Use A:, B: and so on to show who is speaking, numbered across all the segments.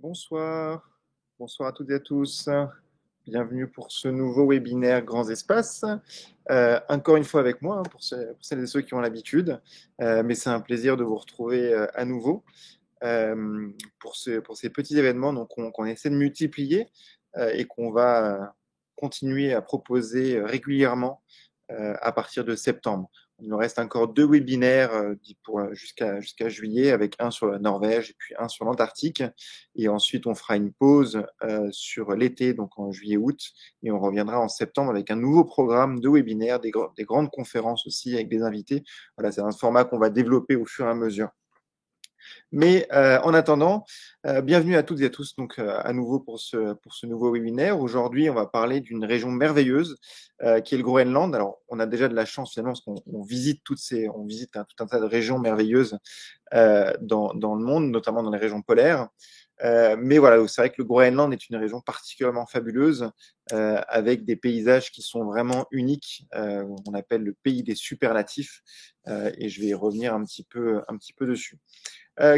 A: Bonsoir, bonsoir à toutes et à tous. Bienvenue pour ce nouveau webinaire Grands Espaces. Encore une fois avec moi, pour celles et ceux qui ont l'habitude, mais c'est un plaisir de vous retrouver à nouveau pour ces petits événements donc, qu'on essaie de multiplier et qu'on va continuer à proposer régulièrement à partir de septembre. Il nous reste encore 2 webinaires jusqu'à juillet, avec un sur la Norvège et puis un sur l'Antarctique. Et ensuite, on fera une pause sur l'été, donc en juillet-août, et on reviendra en septembre avec un nouveau programme de webinaires, des grandes conférences aussi avec des invités. Voilà, c'est un format qu'on va développer au fur et à mesure. Mais en attendant, bienvenue à toutes et à tous donc à nouveau pour ce nouveau webinaire. Aujourd'hui, on va parler d'une région merveilleuse qui est le Groenland. Alors, on a déjà de la chance finalement parce qu'on visite tout un tas de régions merveilleuses dans le monde, notamment dans les régions polaires. Mais voilà, c'est vrai que le Groenland est une région particulièrement fabuleuse, avec des paysages qui sont vraiment uniques. On appelle le pays des superlatifs, et je vais y revenir un petit peu dessus.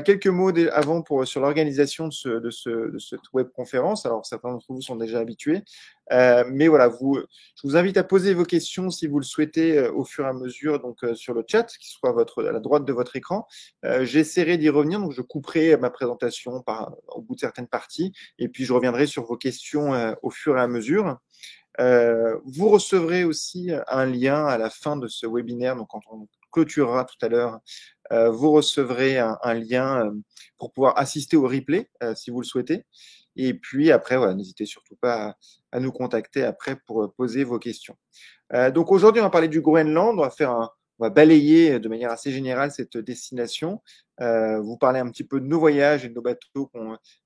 A: Quelques mots avant sur l'organisation de cette webconférence. Alors, certains d'entre vous sont déjà habitués, mais voilà, je vous invite à poser vos questions si vous le souhaitez au fur et à mesure donc, sur le chat, qui soit à la droite de votre écran. J'essaierai d'y revenir, donc je couperai ma présentation au bout de certaines parties, et puis je reviendrai sur vos questions au fur et à mesure. Vous recevrez aussi un lien à la fin de ce webinaire, donc quand on clôturera tout à l'heure, vous recevrez un lien pour pouvoir assister au replay si vous le souhaitez. Et puis après, voilà, n'hésitez surtout pas à nous contacter après pour poser vos questions. Donc aujourd'hui, on va parler du Groenland. On va balayer de manière assez générale cette destination, vous parler un petit peu de nos voyages et de nos bateaux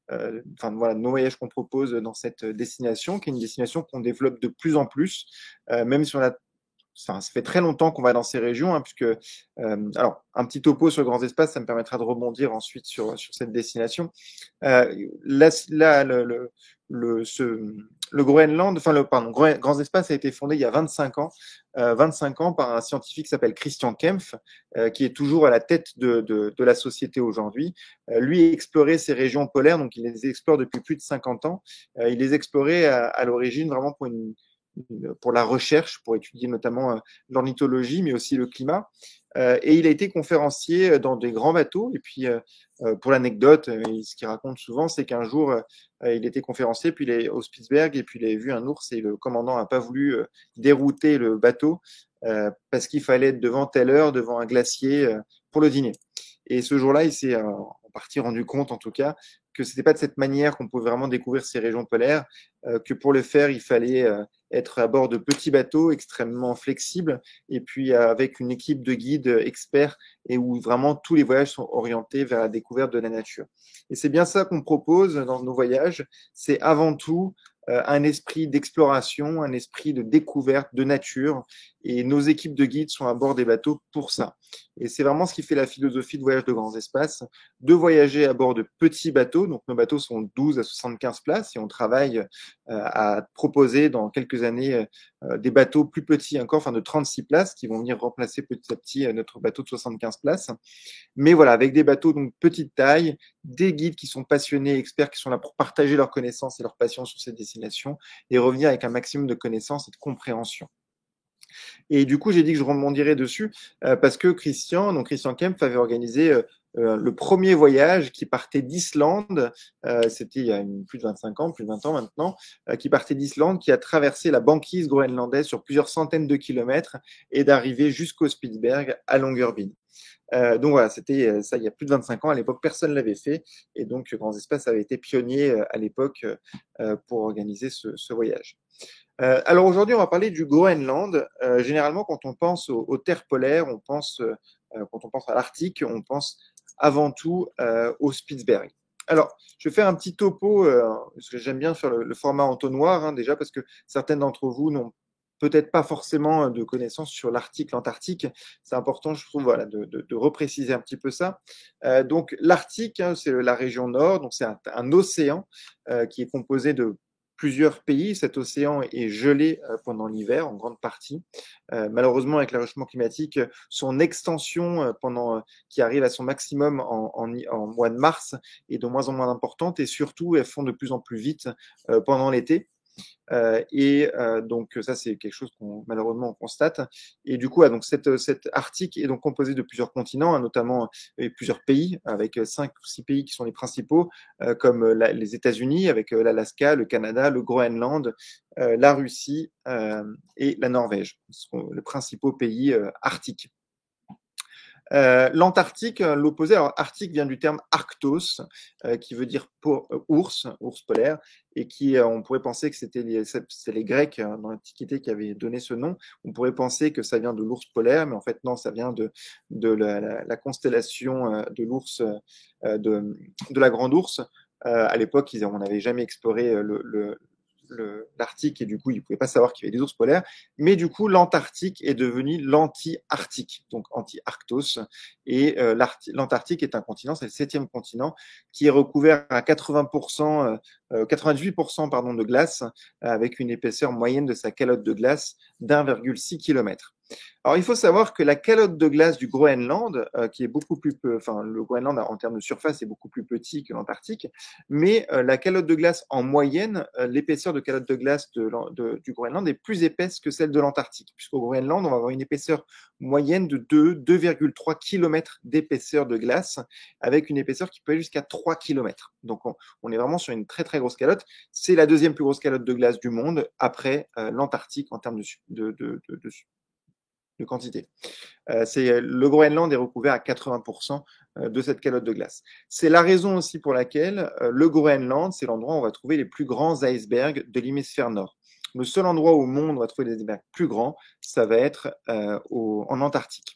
A: voilà, nos voyages qu'on propose dans cette destination, qui est une destination qu'on développe de plus en plus, même si ça fait très longtemps qu'on va dans ces régions, hein, puisque, alors, un petit topo sur Grands Espaces, ça me permettra de rebondir ensuite sur cette destination. Là, le Groenland, Grands Espaces a été fondé il y a 25 ans, 25 ans par un scientifique qui s'appelle Christian Kempf, qui est toujours à la tête de la société aujourd'hui. Lui explorait ces régions polaires, donc il les explore depuis plus de 50 ans. Il les explorait à l'origine vraiment pour la recherche, pour étudier notamment l'ornithologie, mais aussi le climat. Et il a été conférencier dans des grands bateaux. Et puis, pour l'anecdote, ce qu'il raconte souvent, c'est qu'un jour, il était conférencier, puis il est au Spitzberg, et puis il a vu un ours, et le commandant n'a pas voulu dérouter le bateau parce qu'il fallait être devant telle heure, devant un glacier pour le dîner. Et ce jour-là, il s'est en partie rendu compte, en tout cas, que c'était pas de cette manière qu'on pouvait vraiment découvrir ces régions polaires, que pour le faire, il fallait être à bord de petits bateaux extrêmement flexibles et puis avec une équipe de guides experts et où vraiment tous les voyages sont orientés vers la découverte de la nature. Et c'est bien ça qu'on propose dans nos voyages, c'est avant tout un esprit d'exploration, un esprit de découverte de nature, et nos équipes de guides sont à bord des bateaux pour ça. Et c'est vraiment ce qui fait la philosophie de voyage de grands espaces, de voyager à bord de petits bateaux. Donc nos bateaux sont 12 à 75 places et on travaille à proposer dans quelques années des bateaux plus petits encore, enfin de 36 places, qui vont venir remplacer petit à petit notre bateau de 75 places. Mais voilà, avec des bateaux donc petite taille, des guides qui sont passionnés, experts, qui sont là pour partager leurs connaissances et leur passion sur cette destination et revenir avec un maximum de connaissances et de compréhension. Et du coup, j'ai dit que je rebondirais dessus parce que Christian Kempf avait organisé le premier voyage qui partait d'Islande, c'était il y a plus de 25 ans, plus de 20 ans maintenant, qui partait d'Islande, qui a traversé la banquise groenlandaise sur plusieurs centaines de kilomètres et d'arriver jusqu'au Spitzberg à Longyearbyen. Donc voilà, c'était ça il y a plus de 25 ans. À l'époque, personne ne l'avait fait. Et donc, Grands Espaces avait été pionnier à l'époque pour organiser ce voyage. Alors aujourd'hui, on va parler du Groenland. Généralement, quand on pense aux terres polaires, quand on pense à l'Arctique, on pense avant tout au Spitzberg. Alors, je vais faire un petit topo, parce que j'aime bien faire le format entonnoir, hein, déjà, parce que certaines d'entre vous n'ont peut-être pas forcément de connaissances sur l'Arctique, l'Antarctique. C'est important, je trouve, voilà, de repréciser un petit peu ça. Donc, l'Arctique, hein, c'est la région nord, donc c'est un océan qui est composé de plusieurs pays. Cet océan est gelé pendant l'hiver en grande partie. Malheureusement, avec le réchauffement climatique, son extension qui arrive à son maximum en mois de mars est de moins en moins importante et surtout, elles font de plus en plus vite pendant l'été. Donc ça, c'est quelque chose qu'on malheureusement on constate. Et du coup, donc cet Arctique est donc composé de plusieurs continents, hein, notamment plusieurs pays, avec 5 ou 6 pays qui sont les principaux, comme les États-Unis, avec l'Alaska, le Canada, le Groenland, la Russie et la Norvège. Ce sont les principaux pays arctiques. L'Antarctique, l'opposé. Alors, Arctique vient du terme Arctos, qui veut dire ours, ours polaire, et qui, on pourrait penser que c'était les Grecs dans l'Antiquité qui avaient donné ce nom. On pourrait penser que ça vient de l'ours polaire, mais en fait non, ça vient de la constellation de l'ours, de la Grande Ourse. À l'époque, on n'avait jamais exploré l'Arctique et du coup, ils ne pouvaient pas savoir qu'il y avait des ours polaires. Mais du coup, l'Antarctique est devenu l'anti-Arctique, donc anti-Arctos. Et l'Antarctique est un continent, c'est le 7e continent, qui est recouvert à 98% pardon, de glace, avec une épaisseur moyenne de sa calotte de glace d'1,6 km. Alors, il faut savoir que la calotte de glace du Groenland, qui est beaucoup plus enfin, le Groenland en termes de surface est beaucoup plus petit que l'Antarctique, mais la calotte de glace en moyenne, l'épaisseur de calotte de glace du Groenland est plus épaisse que celle de l'Antarctique, puisqu'au Groenland, on va avoir une épaisseur moyenne de 2,3 km d'épaisseur de glace, avec une épaisseur qui peut aller jusqu'à 3 km. Donc, on est vraiment sur une très très grosse calotte. C'est la 2e plus grosse calotte de glace du monde, après l'Antarctique en termes de quantité. Le Groenland est recouvert à 80% de cette calotte de glace. C'est la raison aussi pour laquelle le Groenland, c'est l'endroit où on va trouver les plus grands icebergs de l'hémisphère nord. Le seul endroit au monde où on va trouver des icebergs plus grands, ça va être en Antarctique.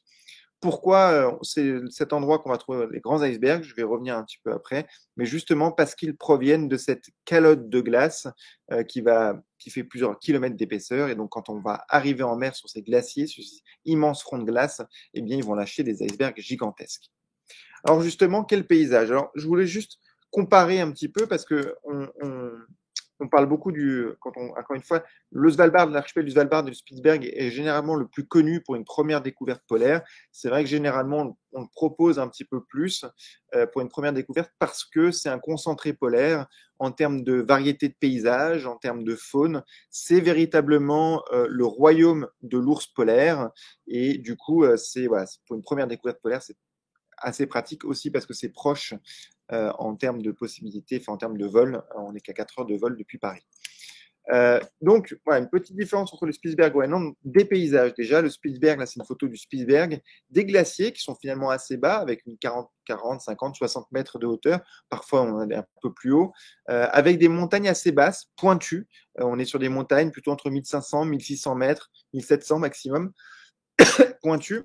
A: Pourquoi c'est cet endroit qu'on va trouver les grands icebergs? Je vais revenir un petit peu après, mais justement parce qu'ils proviennent de cette calotte de glace qui fait plusieurs kilomètres d'épaisseur. Et donc, quand on va arriver en mer sur ces glaciers, sur ces immenses fronts de glace, eh bien, ils vont lâcher des icebergs gigantesques. Alors, justement, quel paysage? Alors, je voulais juste comparer un petit peu parce que on parle beaucoup encore une fois, le Svalbard, l'archipel du Svalbard et du Spitsberg est généralement le plus connu pour une première découverte polaire. C'est vrai que généralement, on le propose un petit peu plus pour une première découverte parce que c'est un concentré polaire en termes de variété de paysages, en termes de faune. C'est véritablement le royaume de l'ours polaire. Et du coup, pour une première découverte polaire, c'est assez pratique aussi parce que c'est proche en termes de possibilités, enfin en termes de vol. On n'est qu'à 4 heures de vol depuis Paris. Donc, voilà, une petite différence entre le Spitsberg et le Groenland, des paysages déjà. Le Spitsberg, là, c'est une photo du Spitsberg, des glaciers qui sont finalement assez bas, avec une 40, 50, 60 mètres de hauteur. Parfois, on est un peu plus haut, avec des montagnes assez basses, pointues. On est sur des montagnes plutôt entre 1500, 1600 mètres, 1700 maximum, pointues.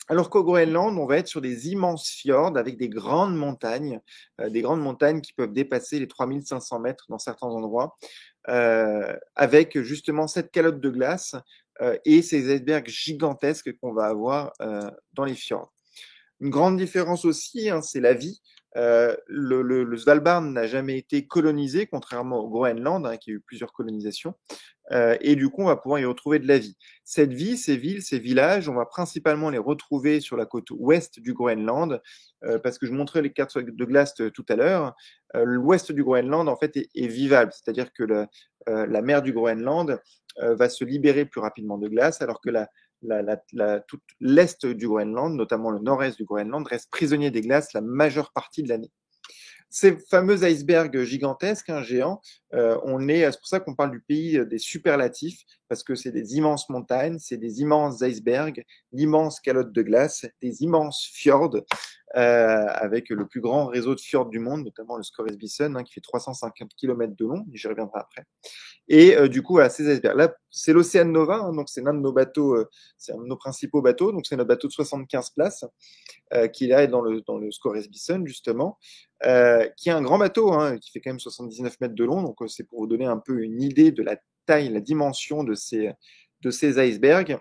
A: Alors qu'au Groenland, on va être sur des immenses fjords avec des grandes montagnes qui peuvent dépasser les 3500 mètres dans certains endroits, avec justement cette calotte de glace et ces icebergs gigantesques qu'on va avoir dans les fjords. Une grande différence aussi, hein, c'est la vie. Le Svalbard n'a jamais été colonisé, contrairement au Groenland, hein, qui a eu plusieurs colonisations. Et du coup, on va pouvoir y retrouver de la vie. Cette vie, ces villes, ces villages, on va principalement les retrouver sur la côte ouest du Groenland, parce que je montrais les cartes de glace tout à l'heure. L'ouest du Groenland, en fait, est vivable, c'est-à-dire que la mer du Groenland va se libérer plus rapidement de glace, alors que tout l'est du Groenland, notamment le nord-est du Groenland, reste prisonnier des glaces la majeure partie de l'année. Ces fameux icebergs gigantesques, hein, géants, c'est pour ça qu'on parle du pays des superlatifs, parce que c'est des immenses montagnes, c'est des immenses icebergs, d'immenses calottes de glace, des immenses fjords, avec le plus grand réseau de fjords du monde, notamment le Scoresbysun, hein, qui fait 350 km de long, j'y reviendrai après. Et du coup, voilà, ces icebergs-là, c'est l'Ocean Nova, hein, donc c'est l'un de nos bateaux, c'est un de nos principaux bateaux, donc c'est notre bateau de 75 places, qui là est dans le Scoresbysun, justement, qui est un grand bateau, hein, qui fait quand même 79 mètres de long, donc c'est pour vous donner un peu une idée de la taille, la dimension de ces icebergs.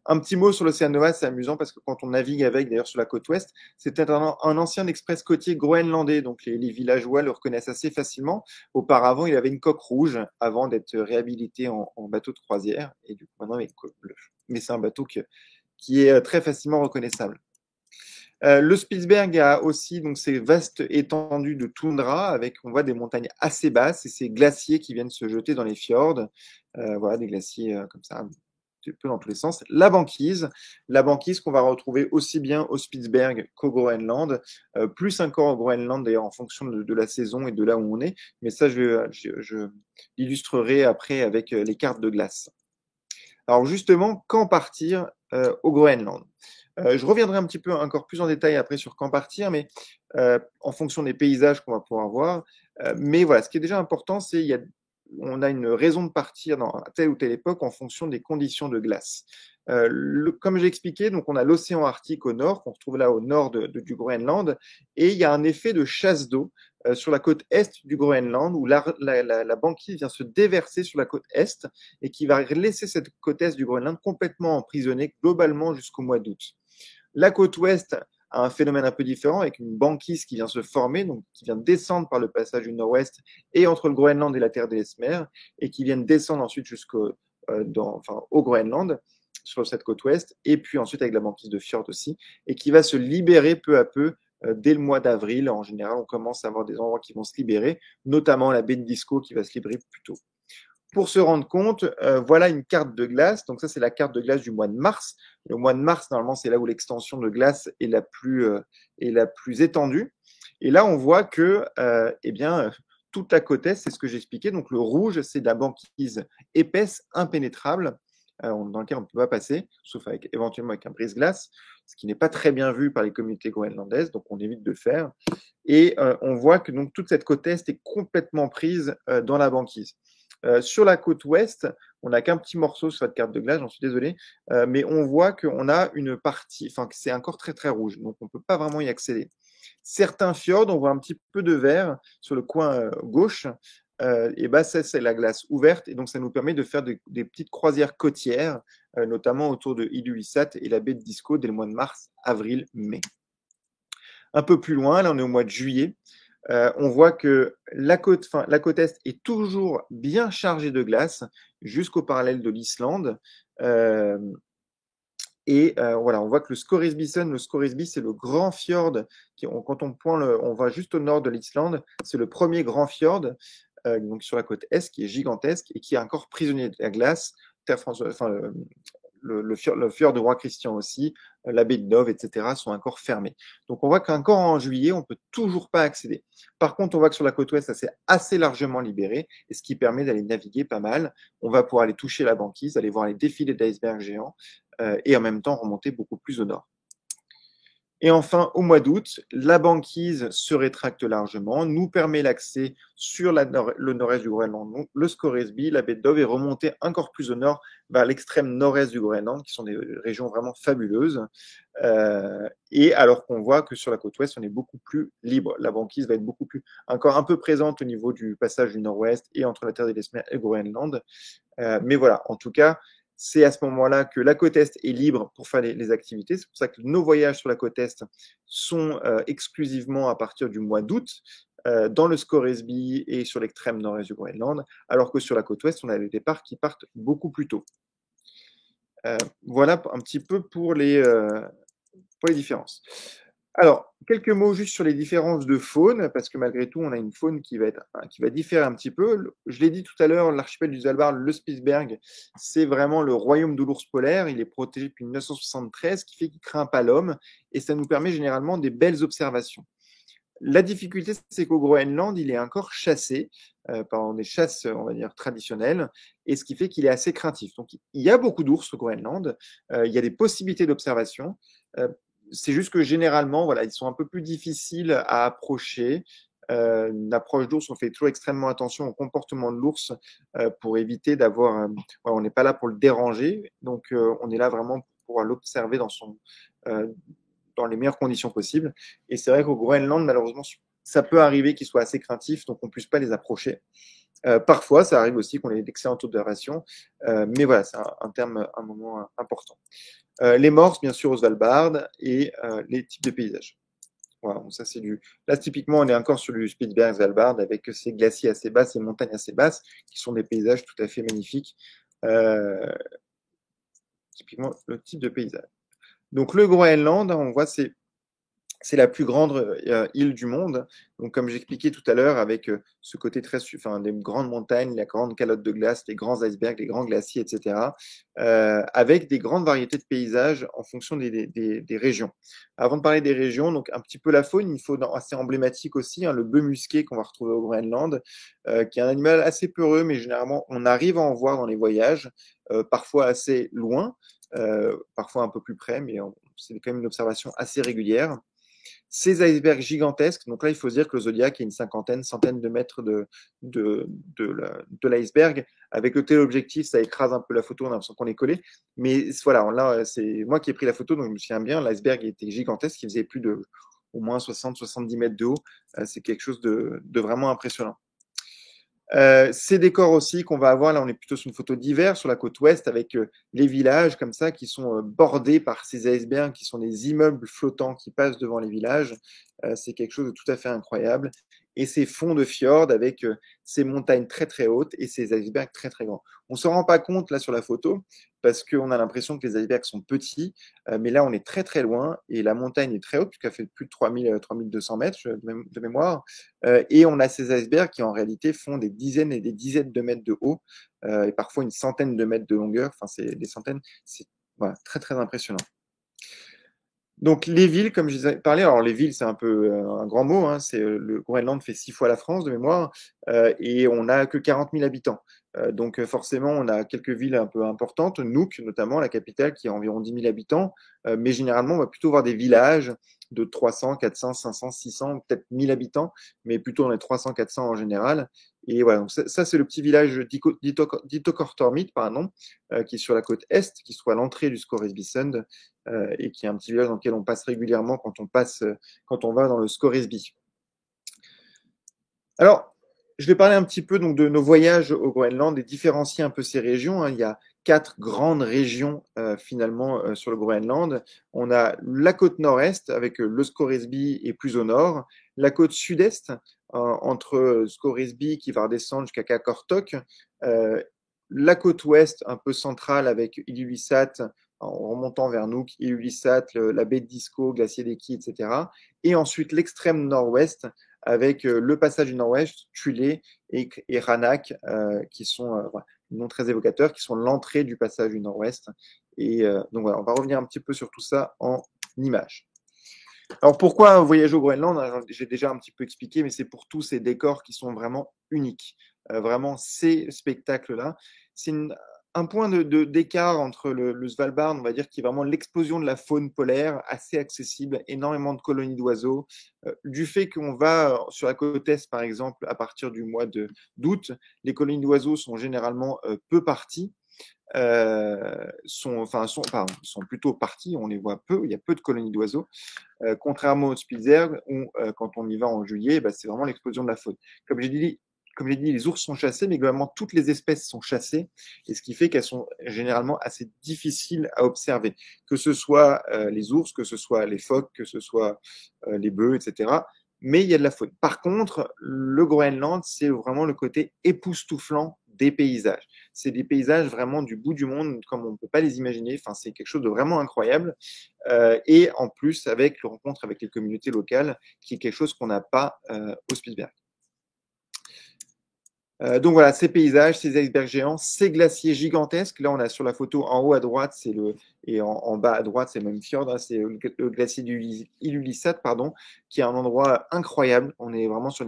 A: Un petit mot sur l'océan Nova, c'est amusant parce que quand on navigue avec, d'ailleurs sur la côte ouest, c'était un ancien express côtier groenlandais, donc les villageois le reconnaissent assez facilement. Auparavant, il avait une coque rouge avant d'être réhabilité en bateau de croisière, et du coup maintenant il est bleu. Mais c'est un bateau qui est très facilement reconnaissable. Le Spitzberg a aussi donc ces vastes étendues de toundra avec, on voit, des montagnes assez basses et ces glaciers qui viennent se jeter dans les fjords. Voilà, des glaciers comme ça, un petit peu dans tous les sens. La banquise qu'on va retrouver aussi bien au Spitzberg qu'au Groenland, plus encore au Groenland d'ailleurs en fonction de la saison et de là où on est. Mais ça, je l'illustrerai après avec les cartes de glace. Alors justement, quand partir au Groenland? Je reviendrai un petit peu encore plus en détail après sur quand partir, mais en fonction des paysages qu'on va pouvoir voir. Mais voilà, ce qui est déjà important, c'est on a une raison de partir dans telle ou telle époque en fonction des conditions de glace. Comme j'ai expliqué, donc on a l'océan Arctique au nord, qu'on retrouve là au nord du Groenland, et il y a un effet de chasse d'eau sur la côte est du Groenland, où la banquise vient se déverser sur la côte est, et qui va laisser cette côte est du Groenland complètement emprisonnée globalement jusqu'au mois d'août. La côte ouest a un phénomène un peu différent avec une banquise qui vient se former, donc qui vient descendre par le passage du nord-ouest et entre le Groenland et la terre des Mers, et qui vient descendre ensuite au Groenland sur cette côte ouest, et puis ensuite avec la banquise de fjord aussi, et qui va se libérer peu à peu dès le mois d'avril. En général, on commence à avoir des endroits qui vont se libérer, notamment la baie de Disco qui va se libérer plus tôt. Pour se rendre compte, voilà une carte de glace. Donc ça, c'est la carte de glace du mois de mars. Le mois de mars, normalement, c'est là où l'extension de glace est la plus étendue. Et là, on voit que, toute la côte est, c'est ce que j'expliquais. Donc le rouge, c'est de la banquise épaisse, impénétrable, dans laquelle on ne peut pas passer, sauf éventuellement avec un brise-glace, ce qui n'est pas très bien vu par les communautés groenlandaises, donc on évite de le faire. Et on voit que donc toute cette côte est est complètement prise dans la banquise. Sur la côte ouest, on n'a qu'un petit morceau sur cette carte de glace, j'en suis désolé, mais on voit qu'on a une partie, enfin que c'est encore très très rouge, donc on ne peut pas vraiment y accéder. Certains fjords, on voit un petit peu de vert sur le coin gauche, et bah ça c'est la glace ouverte, et donc ça nous permet de faire des petites croisières côtières, notamment autour de Ilulissat et la baie de Disco dès le mois de mars, avril, mai. Un peu plus loin, là on est au mois de juillet, on voit que la côte est est toujours bien chargée de glace jusqu'au parallèle de l'Islande. Voilà, on voit que le Scoresby, c'est le grand fjord. Quand on va juste au nord de l'Islande, c'est le premier grand fjord, donc sur la côte est, qui est gigantesque et qui est encore prisonnier de la glace. Le fjord de Roi Christian aussi, la baie de Nov, etc., sont encore fermés. Donc on voit qu'encore en juillet, on ne peut toujours pas accéder. Par contre, on voit que sur la côte ouest, ça s'est assez largement libéré, et ce qui permet d'aller naviguer pas mal. On va pouvoir aller toucher la banquise, aller voir les défilés d'icebergs géants, et en même temps remonter beaucoup plus au nord. Et enfin, au mois d'août, la banquise se rétracte largement, nous permet l'accès sur le nord-est du Groenland, donc le Scoresby, la baie de Dove, et remonter encore plus au nord vers l'extrême nord-est du Groenland, qui sont des régions vraiment fabuleuses. Et alors qu'on voit que sur la côte ouest, on est beaucoup plus libre. La banquise va être encore un peu présente au niveau du passage du nord-ouest et entre la terre des Mers et le Groenland. Mais voilà, en tout cas, c'est à ce moment-là que la côte Est est libre pour faire les activités. C'est pour ça que nos voyages sur la côte Est sont exclusivement à partir du mois d'août, dans le Scoresby et sur l'extrême nord-est du Groenland, alors que sur la côte Ouest, on a des départs qui partent beaucoup plus tôt. Voilà un petit peu pour les différences. Alors, quelques mots juste sur les différences de faune, parce que malgré tout, on a une faune qui va différer un petit peu. Je l'ai dit tout à l'heure, l'archipel du Svalbard, le Spitsberg, c'est vraiment le royaume de l'ours polaire. Il est protégé depuis 1973, ce qui fait qu'il craint pas l'homme, et ça nous permet généralement des belles observations. La difficulté, c'est qu'au Groenland, il est encore chassé par des chasses, on va dire, traditionnelles, et ce qui fait qu'il est assez craintif. Donc, il y a beaucoup d'ours au Groenland, il y a des possibilités d'observation. C'est juste que généralement, voilà, ils sont un peu plus difficiles à approcher. Une approche d'ours, on fait toujours extrêmement attention au comportement de l'ours pour éviter d'avoir. On n'est pas là pour le déranger, donc on est là vraiment pour pouvoir l'observer dans les meilleures conditions possibles. Et c'est vrai qu'au Groenland, malheureusement, ça peut arriver qu'ils soient assez craintifs, donc on ne puisse pas les approcher. Parfois, ça arrive aussi qu'on ait d'excellents taux d'aération, mais voilà, c'est un moment important. Les morses, bien sûr, au Svalbard, et les types de paysages. Voilà, donc ça c'est du. Là, typiquement, on est encore sur du Spitsberg Svalbard avec ces glaciers assez bas, ces montagnes assez basses, qui sont des paysages tout à fait magnifiques. Typiquement, le type de paysage. Donc, le Groenland, on voit, c'est la plus grande île du monde. Donc, comme j'expliquais tout à l'heure, avec ce côté enfin, des grandes montagnes, la grande calotte de glace, les grands icebergs, les grands glaciers, etc., avec des grandes variétés de paysages en fonction des régions. Avant de parler des régions, donc un petit peu la faune, une faune assez emblématique aussi, hein, le bœuf musqué qu'on va retrouver au Groenland, qui est un animal assez peureux, mais généralement on arrive à en voir dans les voyages, parfois assez loin, parfois un peu plus près, mais c'est quand même une observation assez régulière. Ces icebergs gigantesques, donc là, il faut se dire que le Zodiac est une centaine de mètres de l'iceberg. Avec le téléobjectif, ça écrase un peu la photo, on a l'impression qu'on est collé. Mais voilà, là, c'est moi qui ai pris la photo, donc je me souviens bien, l'iceberg était gigantesque, il faisait plus de au moins 60-70 mètres de haut. C'est quelque chose de vraiment impressionnant. Ces décors aussi qu'on va avoir, là on est plutôt sur une photo d'hiver sur la côte ouest avec les villages comme ça qui sont bordés par ces icebergs qui sont des immeubles flottants qui passent devant les villages. C'est quelque chose de tout à fait incroyable. Et ces fonds de fjord avec ces montagnes très très hautes et ces icebergs très très grands. On ne se rend pas compte là sur la photo parce qu'on a l'impression que les icebergs sont petits, mais là on est très très loin et la montagne est très haute puisqu'elle fait plus de 3200 mètres de mémoire. Et on a ces icebergs qui en réalité font des dizaines et des dizaines de mètres de haut et parfois une centaine de mètres de longueur. Enfin, c'est des centaines. C'est voilà, très très impressionnant. Donc les villes, comme je vous ai parlé, alors les villes c'est un peu un grand mot, hein, le Groenland fait 6 fois la France de mémoire et on n'a que 40 000 habitants. Donc forcément on a quelques villes un peu importantes, Nuuk notamment, la capitale qui a environ 10 000 habitants, mais généralement on va plutôt voir des villages de 300, 400, 500, 600, peut-être 1000 habitants, mais plutôt dans les 300, 400 en général. Et voilà, donc ça c'est le petit village d'Itokortormit, pardon, qui est sur la côte est, qui se trouve à l'entrée du Scoresbysund et qui est un petit village dans lequel on passe régulièrement quand on va dans le Scoresby. Alors, je vais parler un petit peu donc de nos voyages au Groenland et différencier un peu ces régions, hein. Il y a 4 grandes régions finalement sur le Groenland. On a la côte nord-est avec le Scoresby et plus au nord, la côte sud-est entre Scoresby qui va redescendre jusqu'à Qaqortoq, la côte ouest un peu centrale avec Ilulissat en remontant vers Nuuk, Ilulissat, la baie de Disco, glacier des Quilles, etc. Et ensuite l'extrême nord-ouest avec le passage du nord-ouest, Tulé et Ranak, qui sont voilà, noms très évocateurs, qui sont l'entrée du passage du nord-ouest. Et donc voilà, on va revenir un petit peu sur tout ça en images. Alors pourquoi voyager au Groenland? J'ai déjà un petit peu expliqué, mais c'est pour tous ces décors qui sont vraiment uniques. Vraiment, ces spectacles-là. C'est un point d'écart entre le Svalbard, on va dire, qui est vraiment l'explosion de la faune polaire, assez accessible, énormément de colonies d'oiseaux. Du fait qu'on va sur la côte est, par exemple, à partir du mois d'août, les colonies d'oiseaux sont généralement peu parties. Sont plutôt partis, on les voit peu, il y a peu de colonies d'oiseaux, contrairement au Spitsberg où quand on y va en juillet, bah, c'est vraiment l'explosion de la faune. Comme j'ai dit, les ours sont chassés, mais globalement toutes les espèces sont chassées, et ce qui fait qu'elles sont généralement assez difficiles à observer, que ce soit les ours, que ce soit les phoques, que ce soit les bœufs, etc. Mais il y a de la faune. Par contre, le Groenland, c'est vraiment le côté époustouflant des paysages. C'est des paysages vraiment du bout du monde, comme on ne peut pas les imaginer. Enfin, c'est quelque chose de vraiment incroyable. Et en plus, avec le rencontre avec les communautés locales, qui est quelque chose qu'on n'a pas au Spitsberg. Donc voilà, ces paysages, ces icebergs géants, ces glaciers gigantesques. Là, on a sur la photo en haut à droite, et en bas à droite, c'est le même fjord, hein, c'est le glacier d'Ilulissat, pardon, qui est un endroit incroyable. On est vraiment sur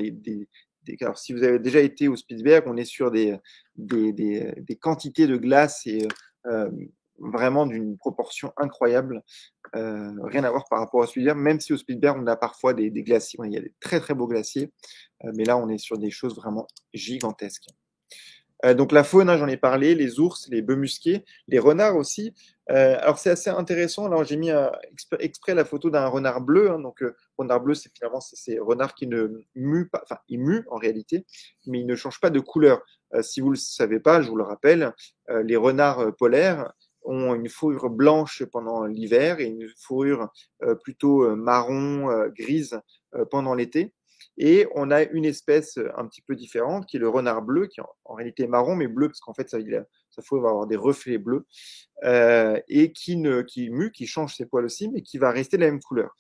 A: alors, si vous avez déjà été au Spitsberg, on est sur des quantités de glace et vraiment d'une proportion incroyable. Rien à voir par rapport au Spitsberg, même si au Spitsberg, on a parfois des glaciers. Il y a des très très beaux glaciers, mais là, on est sur des choses vraiment gigantesques. Donc la faune, hein, j'en ai parlé, les ours, les bœufs musqués, les renards aussi. Alors c'est assez intéressant. Alors j'ai mis exprès la photo d'un renard bleu. Hein. Donc renard bleu, c'est finalement ces renards qui ne muent pas, enfin ils muent en réalité, mais ils ne changent pas de couleur. Si vous ne le savez pas, je vous le rappelle, les renards polaires ont une fourrure blanche pendant l'hiver et une fourrure plutôt marron, grise pendant l'été. Et on a une espèce un petit peu différente qui est le renard bleu, qui en réalité est marron, mais bleu parce qu'en fait, ça faut avoir des reflets bleus, et qui mue, qui change ses poils aussi, mais qui va rester de la même couleur.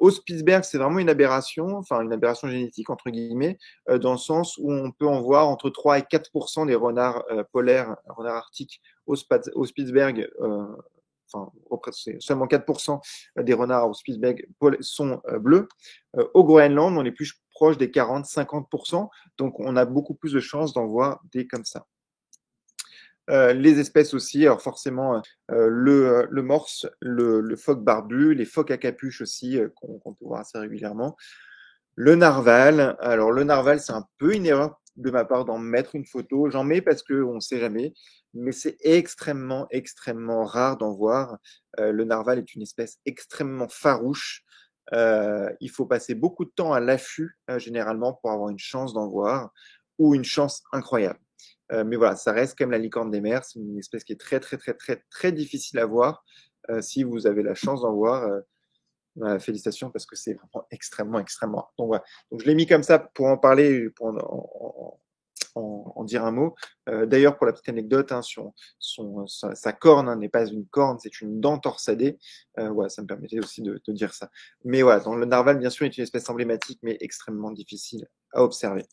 A: Au Spitzberg, c'est vraiment une aberration, enfin une aberration génétique, entre guillemets, dans le sens où on peut en voir entre 3 et 4% des renards polaires, renards arctiques au Spitzberg. Enfin, c'est seulement 4% des renards au Spitzberg sont bleus. Au Groenland, on est plus proche des 40-50%, donc on a beaucoup plus de chances d'en voir des comme ça. Les espèces aussi, alors forcément le morse, le phoque barbu, les phoques à capuche aussi, qu'on peut voir assez régulièrement. Le narval, alors le narval, c'est un peu une erreur de ma part d'en mettre une photo. J'en mets parce qu'on ne sait jamais, mais c'est extrêmement, extrêmement rare d'en voir. Le narval est une espèce extrêmement farouche. Il faut passer beaucoup de temps à l'affût, généralement, pour avoir une chance d'en voir, ou une chance incroyable. Mais voilà, ça reste quand même la licorne des mers. C'est une espèce qui est très, très, très, très, très difficile à voir. Si vous avez la chance d'en voir, félicitations parce que c'est vraiment extrêmement, extrêmement rare. Donc, voilà. Donc, je l'ai mis comme ça pour en parler, pour en dire un mot. D'ailleurs, pour la petite anecdote, hein, sa corne, hein, n'est pas une corne, c'est une dent torsadée. Ouais, ça me permettait aussi de dire ça. Mais voilà, dans le narval, bien sûr, est une espèce emblématique, mais extrêmement difficile à observer.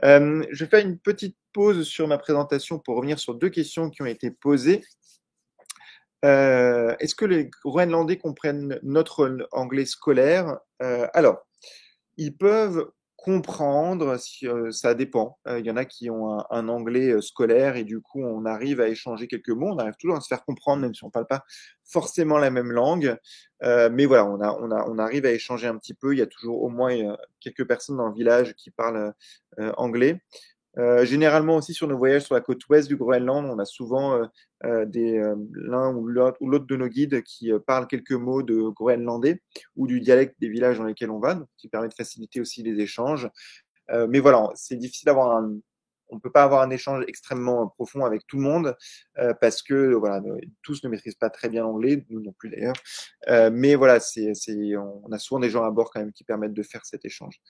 A: Je vais faire une petite pause sur ma présentation pour revenir sur deux questions qui ont été posées. Est-ce que les Groenlandais comprennent notre anglais scolaire? Alors, ils peuvent comprendre, ça dépend. Il y en a qui ont un anglais scolaire et du coup, on arrive à échanger quelques mots. On arrive toujours à se faire comprendre, même si on ne parle pas forcément la même langue. Mais voilà, on arrive à échanger un petit peu. Il y a toujours au moins quelques personnes dans le village qui parlent anglais. Généralement aussi sur nos voyages sur la côte ouest du Groenland, on a souvent l'un ou l'autre de nos guides qui parlent quelques mots de groenlandais ou du dialecte des villages dans lesquels on va, donc qui permet de faciliter aussi les échanges. Mais voilà, c'est difficile on ne peut pas avoir un échange extrêmement profond avec tout le monde parce que voilà, tous ne maîtrisent pas très bien l'anglais, nous non plus d'ailleurs. Mais voilà, on a souvent des gens à bord quand même qui permettent de faire cet échange.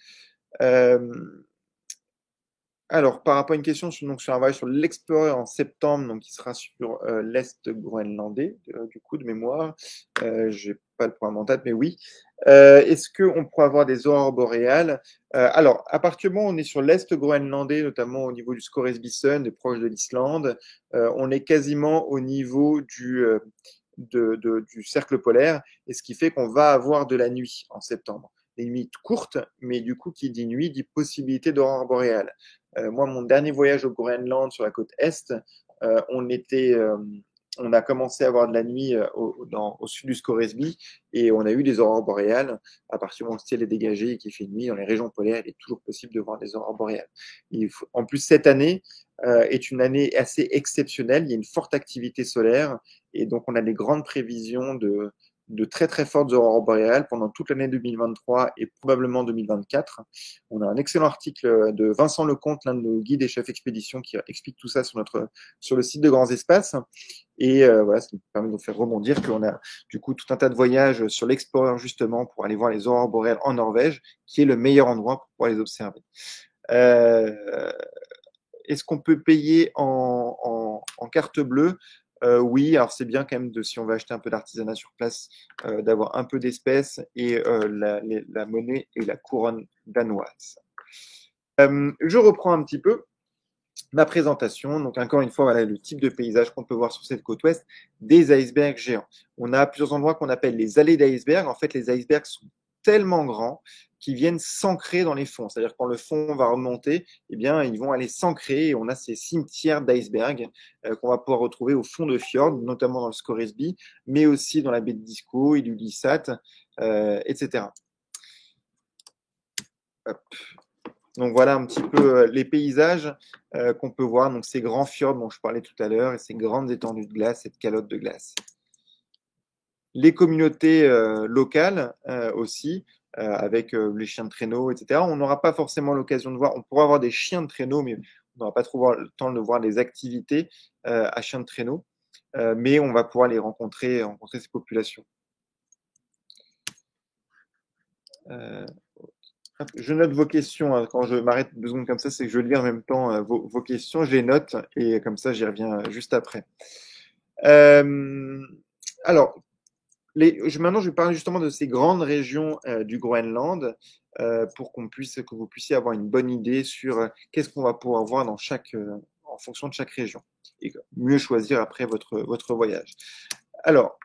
A: Alors, par rapport à une question sur un voyage sur l'Explorer en septembre, donc qui sera sur l'Est groenlandais, du coup, de mémoire. Je n'ai pas le programme en tête, mais oui. Est-ce qu'on pourra avoir des aurores boréales? Alors, à partir du moment où on est sur l'Est groenlandais, notamment au niveau du Scoresbysund, proche de l'Islande, on est quasiment au niveau du cercle polaire, et ce qui fait qu'on va avoir de la nuit en septembre. Des nuits courtes, mais du coup, qui dit nuit, dit possibilité d'aurore boréale. Moi, mon dernier voyage au Groenland sur la côte Est, euh, on était, euh, on a commencé à avoir de la nuit au sud du Scoresby et on a eu des aurores boréales. À partir du moment où le ciel est dégagé et qu'il fait nuit, dans les régions polaires, il est toujours possible de voir des aurores boréales. En plus, cette année est une année assez exceptionnelle. Il y a une forte activité solaire et donc on a des grandes prévisions de très très fortes aurores boréales pendant toute l'année 2023 et probablement 2024. On a un excellent article de Vincent Lecomte, l'un de nos guides et chefs expédition, qui explique tout ça sur le site de Grands Espaces. Et voilà, ça nous permet de nous faire rebondir qu'on a du coup tout un tas de voyages sur l'Explorer justement pour aller voir les aurores boréales en Norvège, qui est le meilleur endroit pour pouvoir les observer. Est-ce qu'on peut payer en carte bleue? Oui, alors c'est bien quand même si on veut acheter un peu d'artisanat sur place, d'avoir un peu d'espèces et la monnaie et la couronne danoise. Je reprends un petit peu ma présentation. Donc encore une fois, voilà le type de paysage qu'on peut voir sur cette côte ouest, des icebergs géants. On a plusieurs endroits qu'on appelle les allées d'icebergs. En fait, les icebergs sont tellement grands qu'ils viennent s'ancrer dans les fonds. C'est-à-dire quand le fond va remonter, eh bien, ils vont aller s'ancrer et on a ces cimetières d'icebergs qu'on va pouvoir retrouver au fond de fjord, notamment dans le Scoresby, mais aussi dans la baie de Disco et du Lissat, etc. Hop. Donc voilà un petit peu les paysages qu'on peut voir. Donc ces grands fjords dont je parlais tout à l'heure et ces grandes étendues de glace, cette calotte de glace. Les communautés locales aussi, avec les chiens de traîneau, etc. On n'aura pas forcément l'occasion de voir. On pourra avoir des chiens de traîneau, mais on n'aura pas trop le temps de voir les activités à chiens de traîneau. Mais on va pouvoir les rencontrer ces populations. Euh, Je note vos questions. Hein. Quand je m'arrête 2 secondes comme ça, c'est que je lis en même temps vos questions. Je les note et comme ça, j'y reviens juste après. Euh, alors, maintenant, je vais parler justement de ces grandes régions du Groenland pour que vous puissiez avoir une bonne idée sur qu'est-ce qu'on va pouvoir voir en fonction de chaque région et mieux choisir après votre voyage. Alors,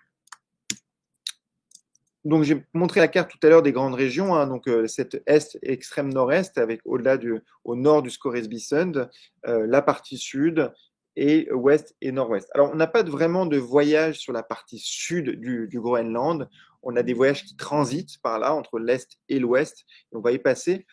A: donc j'ai montré la carte tout à l'heure des grandes régions, hein, donc cette est extrême nord-est avec au nord du Scoresbysund, la partie sud et ouest et nord-ouest. Alors on n'a pas vraiment de voyage sur la partie sud du Groenland, on a des voyages qui transitent par là entre l'est et l'ouest, on va y passer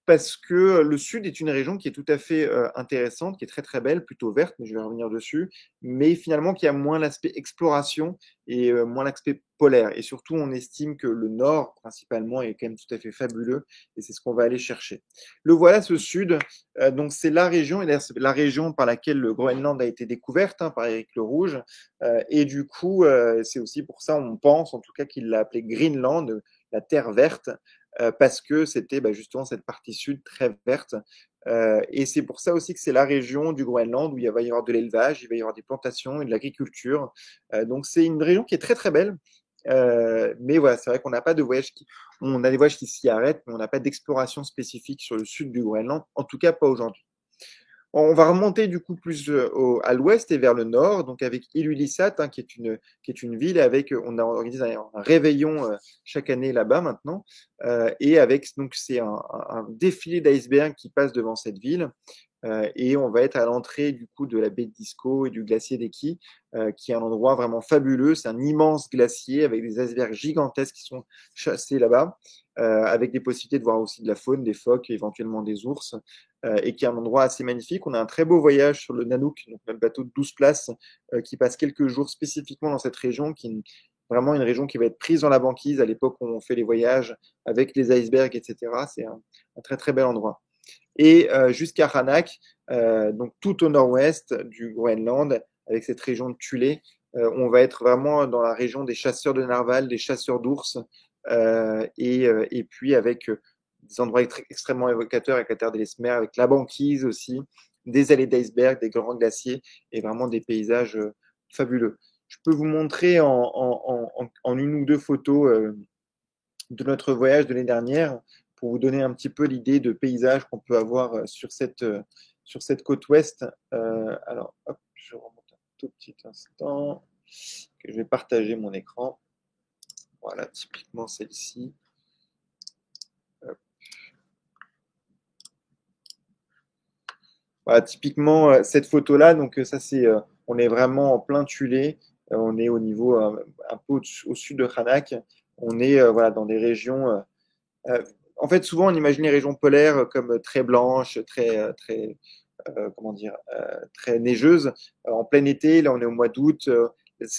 A: parce que le sud est une région qui est tout à fait intéressante, qui est très très belle, plutôt verte, mais je vais revenir dessus, mais finalement qui a moins l'aspect exploration et moins l'aspect polaire. Et surtout, on estime que le nord, principalement, est quand même tout à fait fabuleux, et c'est ce qu'on va aller chercher. Le voilà, ce sud, donc c'est la région, et d'ailleurs c'est la région par laquelle le Groenland a été découverte, hein, par Éric le Rouge, et du coup, c'est aussi pour ça, on pense en tout cas qu'il l'a appelé Greenland, la terre verte, parce que c'était justement cette partie sud très verte. Et c'est pour ça aussi que c'est la région du Groenland où il va y avoir de l'élevage, il va y avoir des plantations et de l'agriculture. Donc c'est une région qui est très très belle. Mais voilà, c'est vrai qu'on n'a pas de voyage on a des voyages qui s'y arrêtent, mais on n'a pas d'exploration spécifique sur le sud du Groenland, en tout cas pas aujourd'hui. On va remonter du coup plus à l'ouest et vers le nord, donc avec Ilulissat, hein, qui est une ville avec, on a organisé un réveillon chaque année là-bas maintenant, et avec donc c'est un défilé d'icebergs qui passe devant cette ville. Et on va être à l'entrée du coup de la baie de Disco et du glacier d'Eki, qui est un endroit vraiment fabuleux. C'est un immense glacier avec des icebergs gigantesques qui sont chassés là-bas, avec des possibilités de voir aussi de la faune, des phoques, éventuellement des ours, et qui est un endroit assez magnifique. On a un très beau voyage sur le Nanook, donc un bateau de 12 places, qui passe quelques jours spécifiquement dans cette région, qui est vraiment une région qui va être prise dans la banquise à l'époque où on fait les voyages avec les icebergs, etc. C'est un très très bel endroit et jusqu'à Hanak, donc tout au nord-ouest du Groenland, avec cette région de Thulé. On va être vraiment dans la région des chasseurs de narval, des chasseurs d'ours, et puis avec des endroits extrêmement évocateurs avec la terre d'Ellesmer, avec la banquise aussi, des allées d'iceberg, des grands glaciers et vraiment des paysages fabuleux. Je peux vous montrer en une ou deux photos de notre voyage de l'année dernière pour vous donner un petit peu l'idée de paysage qu'on peut avoir sur cette côte ouest. Alors, hop, je remonte un tout petit instant, que je vais partager mon écran. Voilà, typiquement celle-ci. Voilà, typiquement cette photo-là, donc ça c'est, on est vraiment en plein Tulé, on est au niveau un peu au sud de Hanak, on est voilà dans des régions en fait, souvent, on imagine les régions polaires comme très blanches, comment dire, très neigeuses. En plein été, là, on est au mois d'août.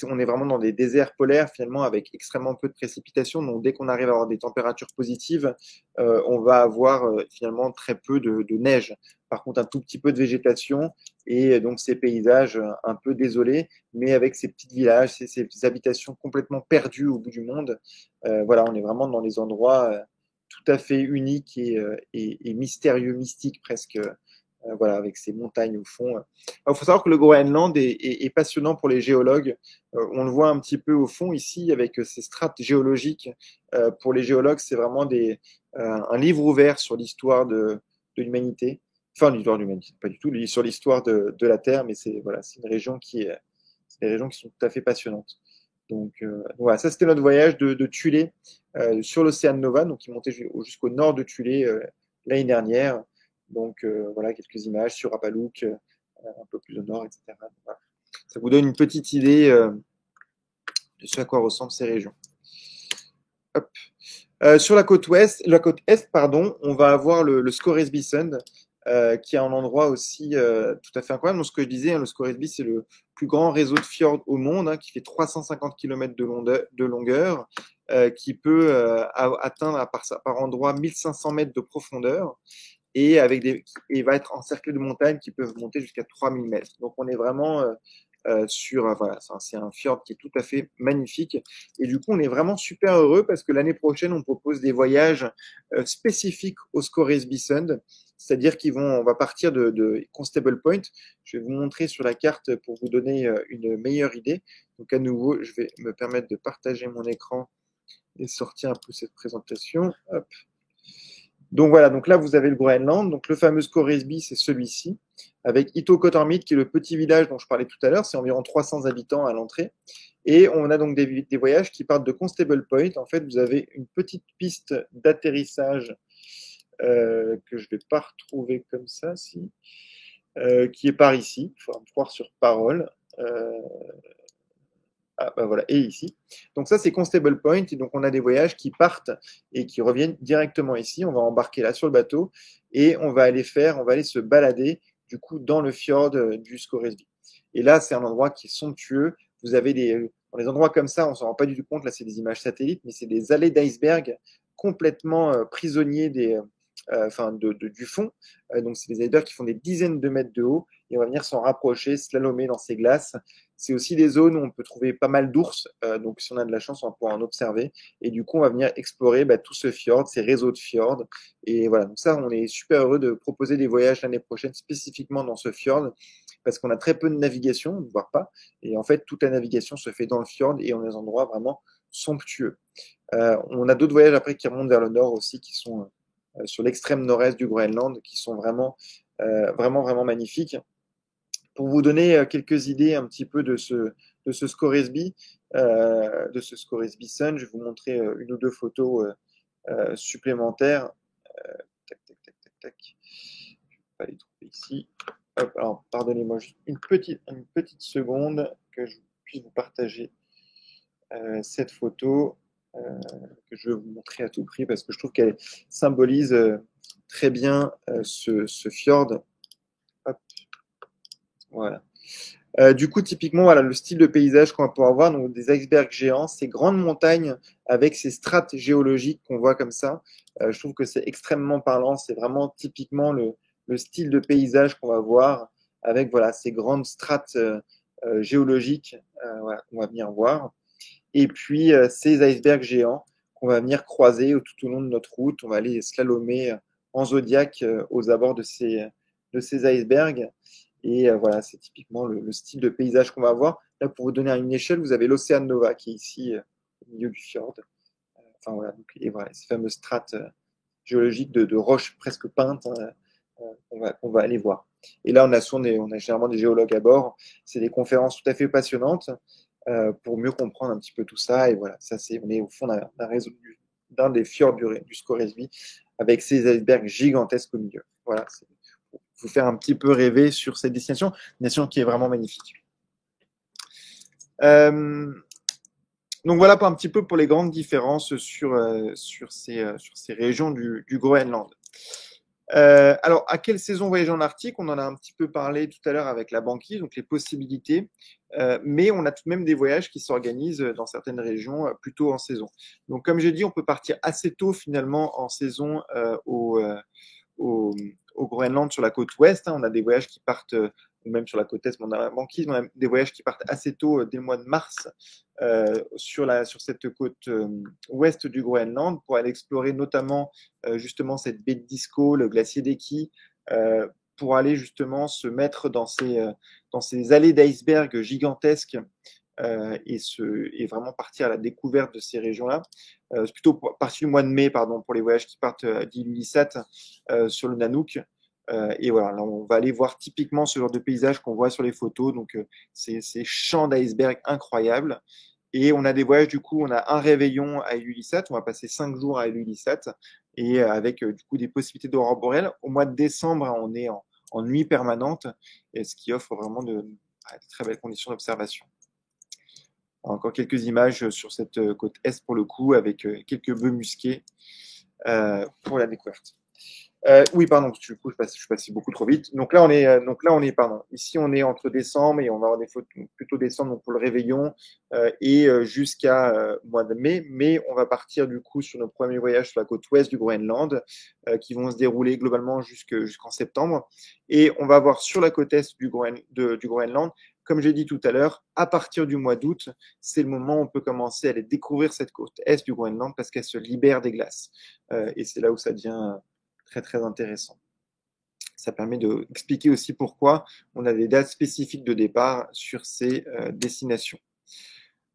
A: On est vraiment dans des déserts polaires finalement avec extrêmement peu de précipitations. Donc, dès qu'on arrive à avoir des températures positives, on va avoir finalement très peu de neige. Par contre, un tout petit peu de végétation et donc ces paysages un peu désolés, mais avec ces petits villages, ces habitations complètement perdues au bout du monde. Voilà, on est vraiment dans les endroits tout à fait unique et mystérieux, mystique presque, voilà, avec ces montagnes au fond. Il faut savoir que le Groenland est passionnant pour les géologues. On le voit un petit peu au fond ici avec ces strates géologiques. Pour les géologues, c'est vraiment un livre ouvert sur l'histoire de l'humanité. Enfin, l'histoire de l'humanité, pas du tout, sur l'histoire de la Terre, mais c'est voilà, c'est des régions qui sont tout à fait passionnantes. Donc voilà, ça c'était notre voyage de Thulé sur l'océan Nova, donc qui montait jusqu'au nord de Thulé l'année dernière. Donc voilà, quelques images sur Rapalouk, un peu plus au nord, etc. Voilà. Ça vous donne une petite idée de ce à quoi ressemblent ces régions. Hop. Sur la côte est, pardon, on va avoir le Scoresby Sund, qui est un endroit aussi tout à fait incroyable. Donc, ce que je disais, hein, le Scoresby, c'est le plus grand réseau de fjords au monde, hein, qui fait 350 km de longueur, qui peut atteindre par endroit 1500 mètres de profondeur et va être encerclé de montagnes qui peuvent monter jusqu'à 3000 mètres. Donc, on est vraiment voilà, c'est un fjord qui est tout à fait magnifique. Et du coup, on est vraiment super heureux parce que l'année prochaine, on propose des voyages spécifiques au Scoresby Sund. C'est-à-dire on va partir de Constable Point. Je vais vous montrer sur la carte pour vous donner une meilleure idée. Donc, à nouveau, je vais me permettre de partager mon écran et sortir un peu cette présentation. Hop. Donc voilà, donc là vous avez le Groenland. Donc le fameux Scoresby, c'est celui-ci, avec Itokotormit, qui est le petit village dont je parlais tout à l'heure, c'est environ 300 habitants à l'entrée. Et on a donc des voyages qui partent de Constable Point. En fait, vous avez une petite piste d'atterrissage que je ne vais pas retrouver comme ça, si, qui est par ici. Il faut me croire sur parole. Ah, bah voilà, et ici. Donc ça, c'est Constable Point. Et donc on a des voyages qui partent et qui reviennent directement ici. On va embarquer là sur le bateau et on va aller se balader du coup dans le fjord du Scoresby. Et là, c'est un endroit qui est somptueux. Vous avez dans des endroits comme ça, on s'en rend pas du tout compte. Là, c'est des images satellites, mais c'est des allées d'iceberg complètement prisonniers du fond. Donc c'est des icebergs qui font des dizaines de mètres de haut et on va venir s'en rapprocher, slalomer dans ces glaces. C'est aussi des zones où on peut trouver pas mal d'ours, donc si on a de la chance, on va pouvoir en observer. Et du coup, on va venir explorer tout ce fjord, ces réseaux de fjords. Et voilà, donc ça, on est super heureux de proposer des voyages l'année prochaine spécifiquement dans ce fjord, parce qu'on a très peu de navigation, voire pas. Et en fait, toute la navigation se fait dans le fjord et on est dans des endroits vraiment somptueux. On a d'autres voyages après qui remontent vers le nord aussi, qui sont sur l'extrême nord-est du Groenland, qui sont vraiment magnifiques. Pour vous donner quelques idées un petit peu de ce Scoresby, Sun, je vais vous montrer une ou deux photos supplémentaires. Tac, tac, tac, tac, tac. Je vais pas les trouver ici. Hop, alors, pardonnez-moi juste une petite seconde que je puisse vous partager cette photo que je vais vous montrer à tout prix parce que je trouve qu'elle symbolise très bien ce fjord. Hop, voilà. Du coup, typiquement, voilà le style de paysage qu'on va pouvoir voir, donc des icebergs géants, ces grandes montagnes avec ces strates géologiques qu'on voit comme ça. Je trouve que c'est extrêmement parlant. C'est vraiment typiquement le style de paysage qu'on va voir avec voilà ces grandes strates géologiques voilà, qu'on va venir voir. Et puis ces icebergs géants qu'on va venir croiser tout au long de notre route. On va aller slalomer en zodiac aux abords de ces icebergs. Et voilà, c'est typiquement le style de paysage qu'on va avoir. Là, pour vous donner une échelle, vous avez l'Océan Nova qui est ici au milieu du fjord. Enfin voilà, donc, et voilà, ces fameuses strates géologiques de roches presque peintes qu'on va aller voir. Et là, on a généralement des géologues à bord. C'est des conférences tout à fait passionnantes pour mieux comprendre un petit peu tout ça. Et voilà, on est au fond d'un des fjords du Scoresby avec ces icebergs gigantesques au milieu. Voilà, c'est pour vous faire un petit peu rêver sur cette destination qui est vraiment magnifique. Donc voilà un petit peu pour les grandes différences sur ces régions du Groenland. Alors, à quelle saison voyager en Arctique? On en a un petit peu parlé tout à l'heure avec la banquise, donc les possibilités. Mais on a tout de même des voyages qui s'organisent dans certaines régions plutôt en saison. Donc, comme j'ai dit, on peut partir assez tôt finalement en saison au, au Groenland sur la côte ouest. On a des voyages qui partent, ou même sur la côte est, mais on a la banquise, on a des voyages qui partent assez tôt, dès le mois de mars, sur cette côte ouest du Groenland, pour aller explorer notamment justement cette baie de Disco, le glacier d'Eki, pour aller justement se mettre dans ces allées d'iceberg gigantesques et vraiment partir à la découverte de ces régions-là. C'est plutôt partir du mois de mai, pardon, pour les voyages qui partent d'Ilulissat sur le Nanook. Et voilà, là, on va aller voir typiquement ce genre de paysage qu'on voit sur les photos. Donc, ces champs d'iceberg incroyables. Et on a des voyages, du coup, on a un réveillon à Ilulissat. On va passer 5 jours à Ilulissat et avec du coup des possibilités d'aurore boréale. Au mois de décembre, on est en nuit permanente, et ce qui offre vraiment de très belles conditions d'observation. Encore quelques images sur cette côte est pour le coup, avec quelques bœufs musqués pour la découverte. Oui, pardon, du coup, je suis passé beaucoup trop vite. Pardon, ici, on est entre décembre et on va avoir des photos plutôt décembre donc pour le réveillon jusqu'à mois de mai. Mais on va partir du coup sur nos premiers voyages sur la côte ouest du Groenland qui vont se dérouler globalement jusqu'en septembre. Et on va voir sur la côte est du Groenland, comme j'ai dit tout à l'heure, à partir du mois d'août, c'est le moment où on peut commencer à aller découvrir cette côte est du Groenland parce qu'elle se libère des glaces. Et c'est là où ça devient très très intéressant. Ça permet d'expliquer aussi pourquoi on a des dates spécifiques de départ sur ces destinations.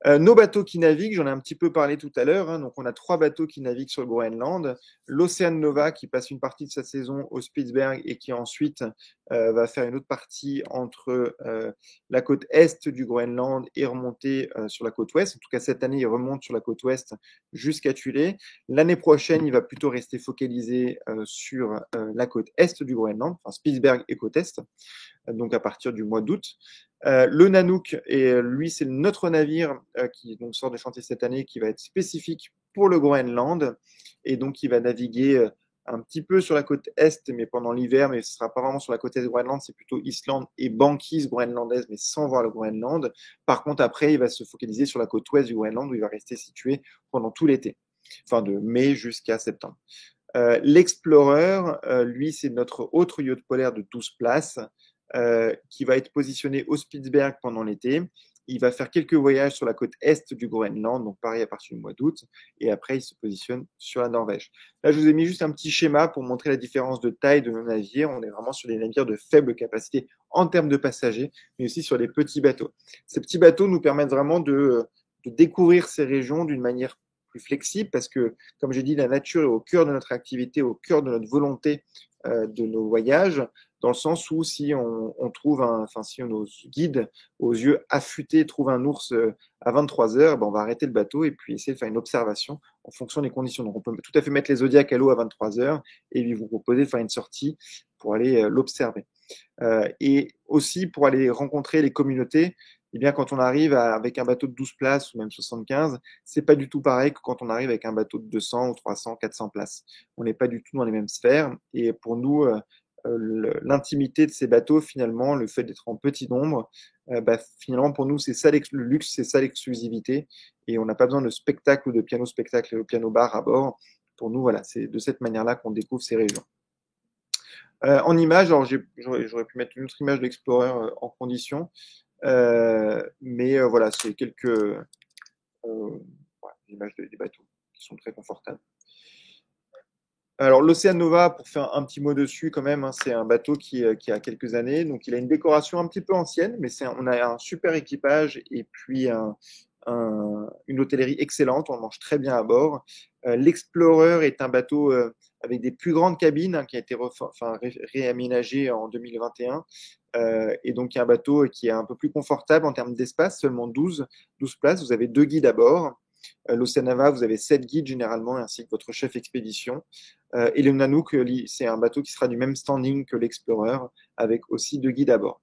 A: Nos bateaux qui naviguent, j'en ai un petit peu parlé tout à l'heure. Donc, on a 3 bateaux qui naviguent sur le Groenland. L'Ocean Nova qui passe une partie de sa saison au Spitsberg et qui ensuite va faire une autre partie entre la côte est du Groenland et remonter sur la côte ouest. En tout cas, cette année, il remonte sur la côte ouest jusqu'à Thulé. L'année prochaine, il va plutôt rester focalisé sur la côte est du Groenland, enfin Spitsberg et côte est, donc à partir du mois d'août. Le Nanook, lui, c'est notre navire qui donc, sort de chantier cette année, qui va être spécifique pour le Groenland, et donc il va naviguer un petit peu sur la côte est, mais pendant l'hiver, mais ce ne sera pas vraiment sur la côte est du Groenland, c'est plutôt Islande et banquise groenlandaise, mais sans voir le Groenland. Par contre, après, il va se focaliser sur la côte ouest du Groenland, où il va rester situé pendant tout l'été, enfin de mai jusqu'à septembre. L'Explorer, lui, c'est notre autre yacht polaire de 12 places, qui va être positionné au Spitsberg pendant l'été. Il va faire quelques voyages sur la côte est du Groenland, donc pareil à partir du mois d'août, et après il se positionne sur la Norvège. Là, je vous ai mis juste un petit schéma pour montrer la différence de taille de nos navires. On est vraiment sur des navires de faible capacité en termes de passagers, mais aussi sur des petits bateaux. Ces petits bateaux nous permettent vraiment de découvrir ces régions d'une manière plus flexible, parce que, comme j'ai dit, la nature est au cœur de notre activité, au cœur de notre volonté de nos voyages, dans le sens où si si nos guides aux yeux affûtés trouvent un ours à 23 heures, ben on va arrêter le bateau et puis essayer de faire une observation en fonction des conditions. Donc on peut tout à fait mettre les zodiacs à l'eau à 23 heures et lui vous proposer de faire une sortie pour aller l'observer. Et aussi pour aller rencontrer les communautés. Eh bien, quand on arrive avec un bateau de 12 places ou même 75, c'est pas du tout pareil que quand on arrive avec un bateau de 200 ou 300, 400 places. On n'est pas du tout dans les mêmes sphères. Et pour nous, l'intimité de ces bateaux, finalement, le fait d'être en petit nombre, finalement, pour nous, c'est ça le luxe, c'est ça l'exclusivité. Et on n'a pas besoin de spectacle ou de piano spectacle ou piano bar à bord. Pour nous, voilà, c'est de cette manière-là qu'on découvre ces régions. En image, alors j'aurais pu mettre une autre image de l'Explorer en condition, mais voilà, c'est quelques images des bateaux qui sont très confortables. Alors, l'Ocean Nova, pour faire un petit mot dessus quand même, c'est un bateau qui a quelques années. Donc, il a une décoration un petit peu ancienne, mais on a un super équipage et puis une hôtellerie excellente. On mange très bien à bord. L'Explorer est un bateau avec des plus grandes cabines qui a été réaménagé en 2021. Et donc, il y a un bateau qui est un peu plus confortable en termes d'espace, seulement 12 places. Vous avez 2 guides à bord. L'Ocean Nova, vous avez 7 guides généralement, ainsi que votre chef expédition. Et le Nanook, c'est un bateau qui sera du même standing que l'Explorer, avec aussi 2 guides à bord.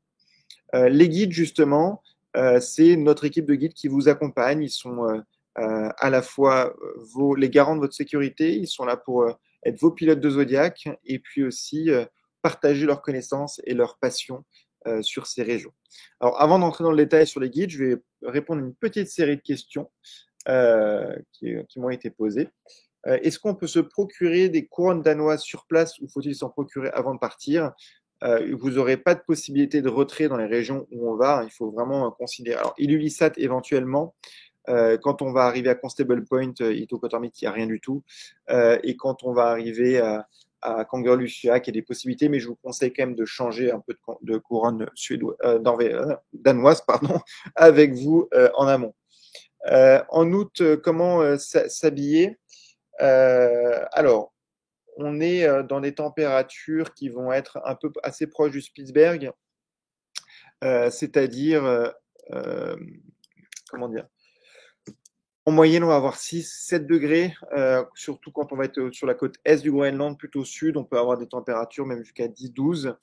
A: Les guides, justement, c'est notre équipe de guides qui vous accompagne. Ils sont à la fois les garants de votre sécurité, ils sont là pour être vos pilotes de Zodiac, et puis aussi partager leurs connaissances et leur passion sur ces régions. Alors, avant d'entrer dans le détail sur les guides, je vais répondre à une petite série de questions qui m'ont été posées. Est-ce qu'on peut se procurer des couronnes danoises sur place ou faut-il s'en procurer avant de partir? Vous n'aurez pas de possibilité de retrait dans les régions où on va. Il faut vraiment considérer. Alors, Ilulissat éventuellement. Quand on va arriver à Constable Point, Itokotormit, il n'y a rien du tout. Et quand on va arriver à Kangerlussuaq, il y a des possibilités, mais je vous conseille quand même de changer un peu de couronne danoise avec vous en amont. En août, comment s'habiller? Alors, on est dans des températures qui vont être un peu assez proches du Spitsberg, c'est-à-dire, comment dire, en moyenne, on va avoir 6-7 degrés, surtout quand on va être sur la côte est du Groenland, plutôt sud, on peut avoir des températures même jusqu'à 10-12.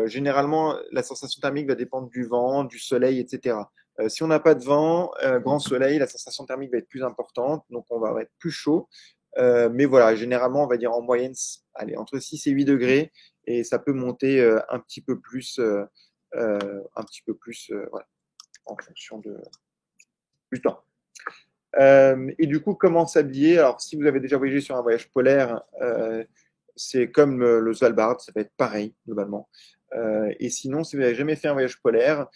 A: Généralement, la sensation thermique va dépendre du vent, du soleil, etc. Si on n'a pas de vent, grand soleil, la sensation thermique va être plus importante, donc on va être plus chaud. Mais voilà, généralement, on va dire en moyenne, allez, entre 6 et 8 degrés, et ça peut monter un petit peu plus voilà, en fonction du temps. Et du coup, comment s'habiller? Alors, si vous avez déjà voyagé sur un voyage polaire, c'est comme le Svalbard, ça va être pareil, globalement. Et sinon, si vous n'avez jamais fait un voyage polaire,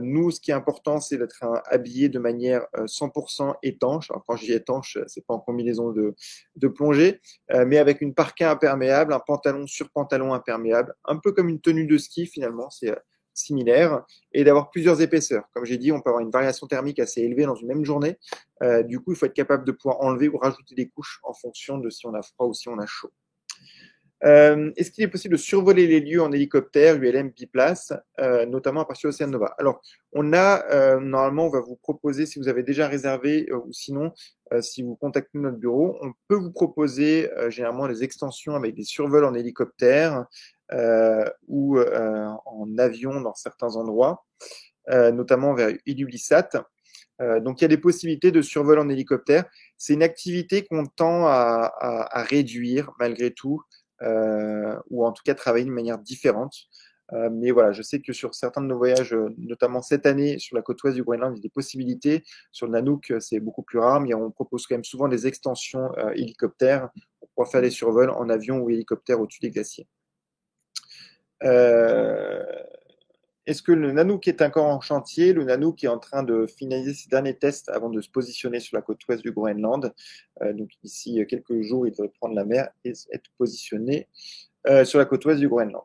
A: nous, ce qui est important, c'est d'être habillé de manière 100% étanche. Alors, quand je dis étanche, c'est pas en combinaison de plongée, mais avec une parka imperméable, un pantalon sur pantalon imperméable, un peu comme une tenue de ski finalement, c'est similaire, et d'avoir plusieurs épaisseurs. Comme j'ai dit, on peut avoir une variation thermique assez élevée dans une même journée. Du coup, il faut être capable de pouvoir enlever ou rajouter des couches en fonction de si on a froid ou si on a chaud. Est-ce qu'il est possible de survoler les lieux en hélicoptère ULM biplace, notamment à partir de l'Océan Nova? Alors, normalement, on va vous proposer, si vous avez déjà réservé, ou sinon, si vous contactez notre bureau, on peut vous proposer généralement des extensions avec des survols en hélicoptère ou en avion dans certains endroits, notamment vers Ilulissat. Donc, il y a des possibilités de survol en hélicoptère. C'est une activité qu'on tend à réduire malgré tout, ou en tout cas travailler d'une manière différente. Mais voilà, je sais que sur certains de nos voyages, notamment cette année sur la côte ouest du Groenland, il y a des possibilités. Sur le Nanook, c'est beaucoup plus rare, mais on propose quand même souvent des extensions hélicoptères pour pouvoir faire des survols en avion ou hélicoptère au-dessus des glaciers. Euh, Est-ce que le Nanook est encore en chantier? Le Nanook est en train de finaliser ses derniers tests avant de se positionner sur la côte ouest du Groenland. Donc d'ici quelques jours, il devrait prendre la mer et être positionné sur la côte ouest du Groenland.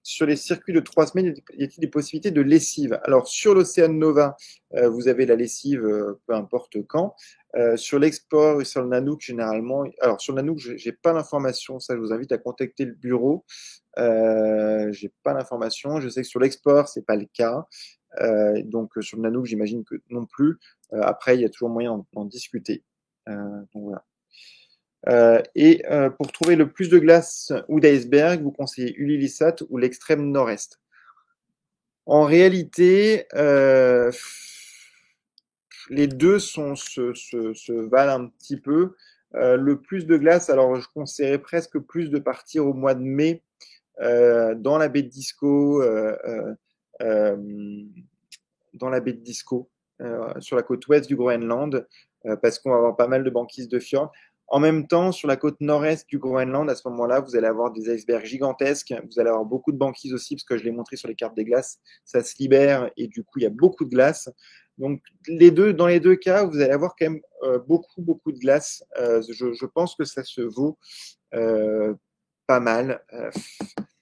A: Sur les circuits de 3 semaines, y a-t-il des possibilités de lessive? Alors, sur l'Océan Nova, vous avez la lessive peu importe quand. Sur l'Explore et sur le Nanook, généralement, alors sur le Nanook, je n'ai pas l'information, ça, je vous invite à contacter le bureau. J'ai pas l'information. Je sais que sur l'Explore, c'est pas le cas. Donc, sur le Nanook, j'imagine que non plus. Après, il y a toujours moyen d'en discuter. Donc, voilà. Pour trouver le plus de glace ou d'iceberg, vous conseillez Ilulissat ou l'extrême nord-est. En réalité, les deux se valent un petit peu. Le plus de glace, alors je conseillerais presque plus de partir au mois de mai dans la baie de Disco, dans la baie de Disco, sur la côte ouest du Groenland, parce qu'on va avoir pas mal de banquises de fjord. En même temps, sur la côte nord-est du Groenland, à ce moment-là, vous allez avoir des icebergs gigantesques. Vous allez avoir beaucoup de banquises aussi, parce que je l'ai montré sur les cartes des glaces. Ça se libère et du coup, il y a beaucoup de glace. Donc, dans les deux cas, vous allez avoir quand même beaucoup, beaucoup de glace. Je pense que ça se vaut pas mal.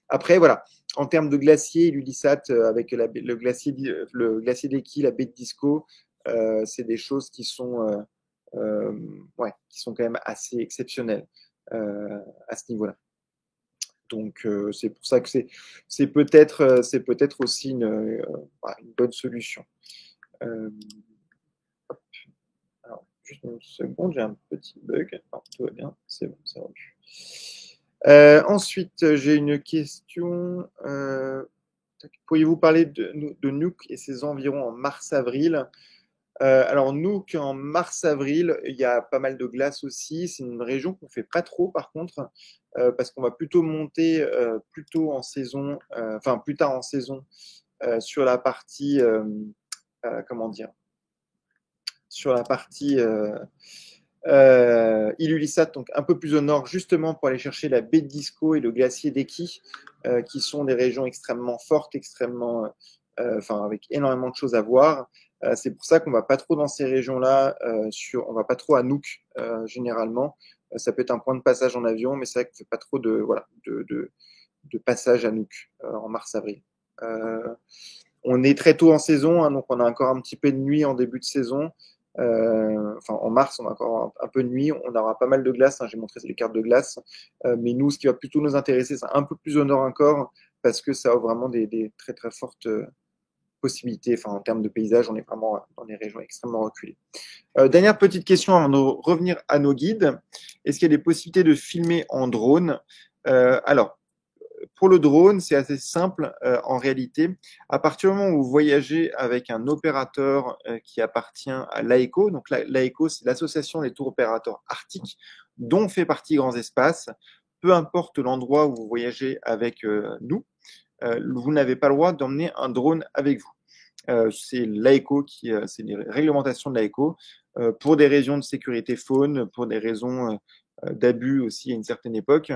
A: Après, voilà, en termes de glacier, l'Ulissat avec le glacier d'Eki, la baie de Disco, c'est des choses qui sont ouais, qui sont quand même assez exceptionnelles à ce niveau-là. Donc c'est pour ça que c'est peut-être aussi une bonne solution. Alors, juste une seconde, j'ai un petit bug. Non, tout va bien, c'est bon, c'est revenu. Ensuite, j'ai une question. Pourriez-vous parler de Nuuk et ses environs en mars-avril? Alors, Nuuk, en mars-avril, il y a pas mal de glace aussi. C'est une région qu'on ne fait pas trop, par contre, parce qu'on va plutôt monter plutôt en saison, enfin plus tard en saison, sur la partie, comment dire, sur la partie Ilulissat, donc un peu plus au nord, justement pour aller chercher la baie de Disco et le glacier d'Eki, qui sont des régions extrêmement fortes, avec énormément de choses à voir. C'est pour ça qu'on va pas trop dans ces régions-là, on va pas trop à Nuuk généralement. Ça peut être un point de passage en avion, mais c'est vrai qu'on fait pas trop de passage à Nuuk en mars-avril. On est très tôt en saison, hein, donc on a encore un petit peu de nuit en début de saison. En mars, on a encore un peu de nuit. On aura pas mal de glace. Hein, j'ai montré les cartes de glace. Mais nous, ce qui va plutôt nous intéresser, c'est un peu plus au nord encore, parce que ça a vraiment des très très fortes possibilités. Enfin, en termes de paysage, on est vraiment dans des régions extrêmement reculées. Dernière petite question avant de revenir à nos guides. Est-ce qu'il y a des possibilités de filmer en drone? Alors, pour le drone, c'est assez simple en réalité. À partir du moment où vous voyagez avec un opérateur qui appartient à l'AECO, donc l'AECO, c'est l'association des tours opérateurs arctiques, dont fait partie Grands Espaces. Peu importe l'endroit où vous voyagez avec nous, vous n'avez pas le droit d'emmener un drone avec vous. C'est l'AECO c'est les réglementations de l'AECO pour des raisons de sécurité faune, pour des raisons d'abus aussi à une certaine époque.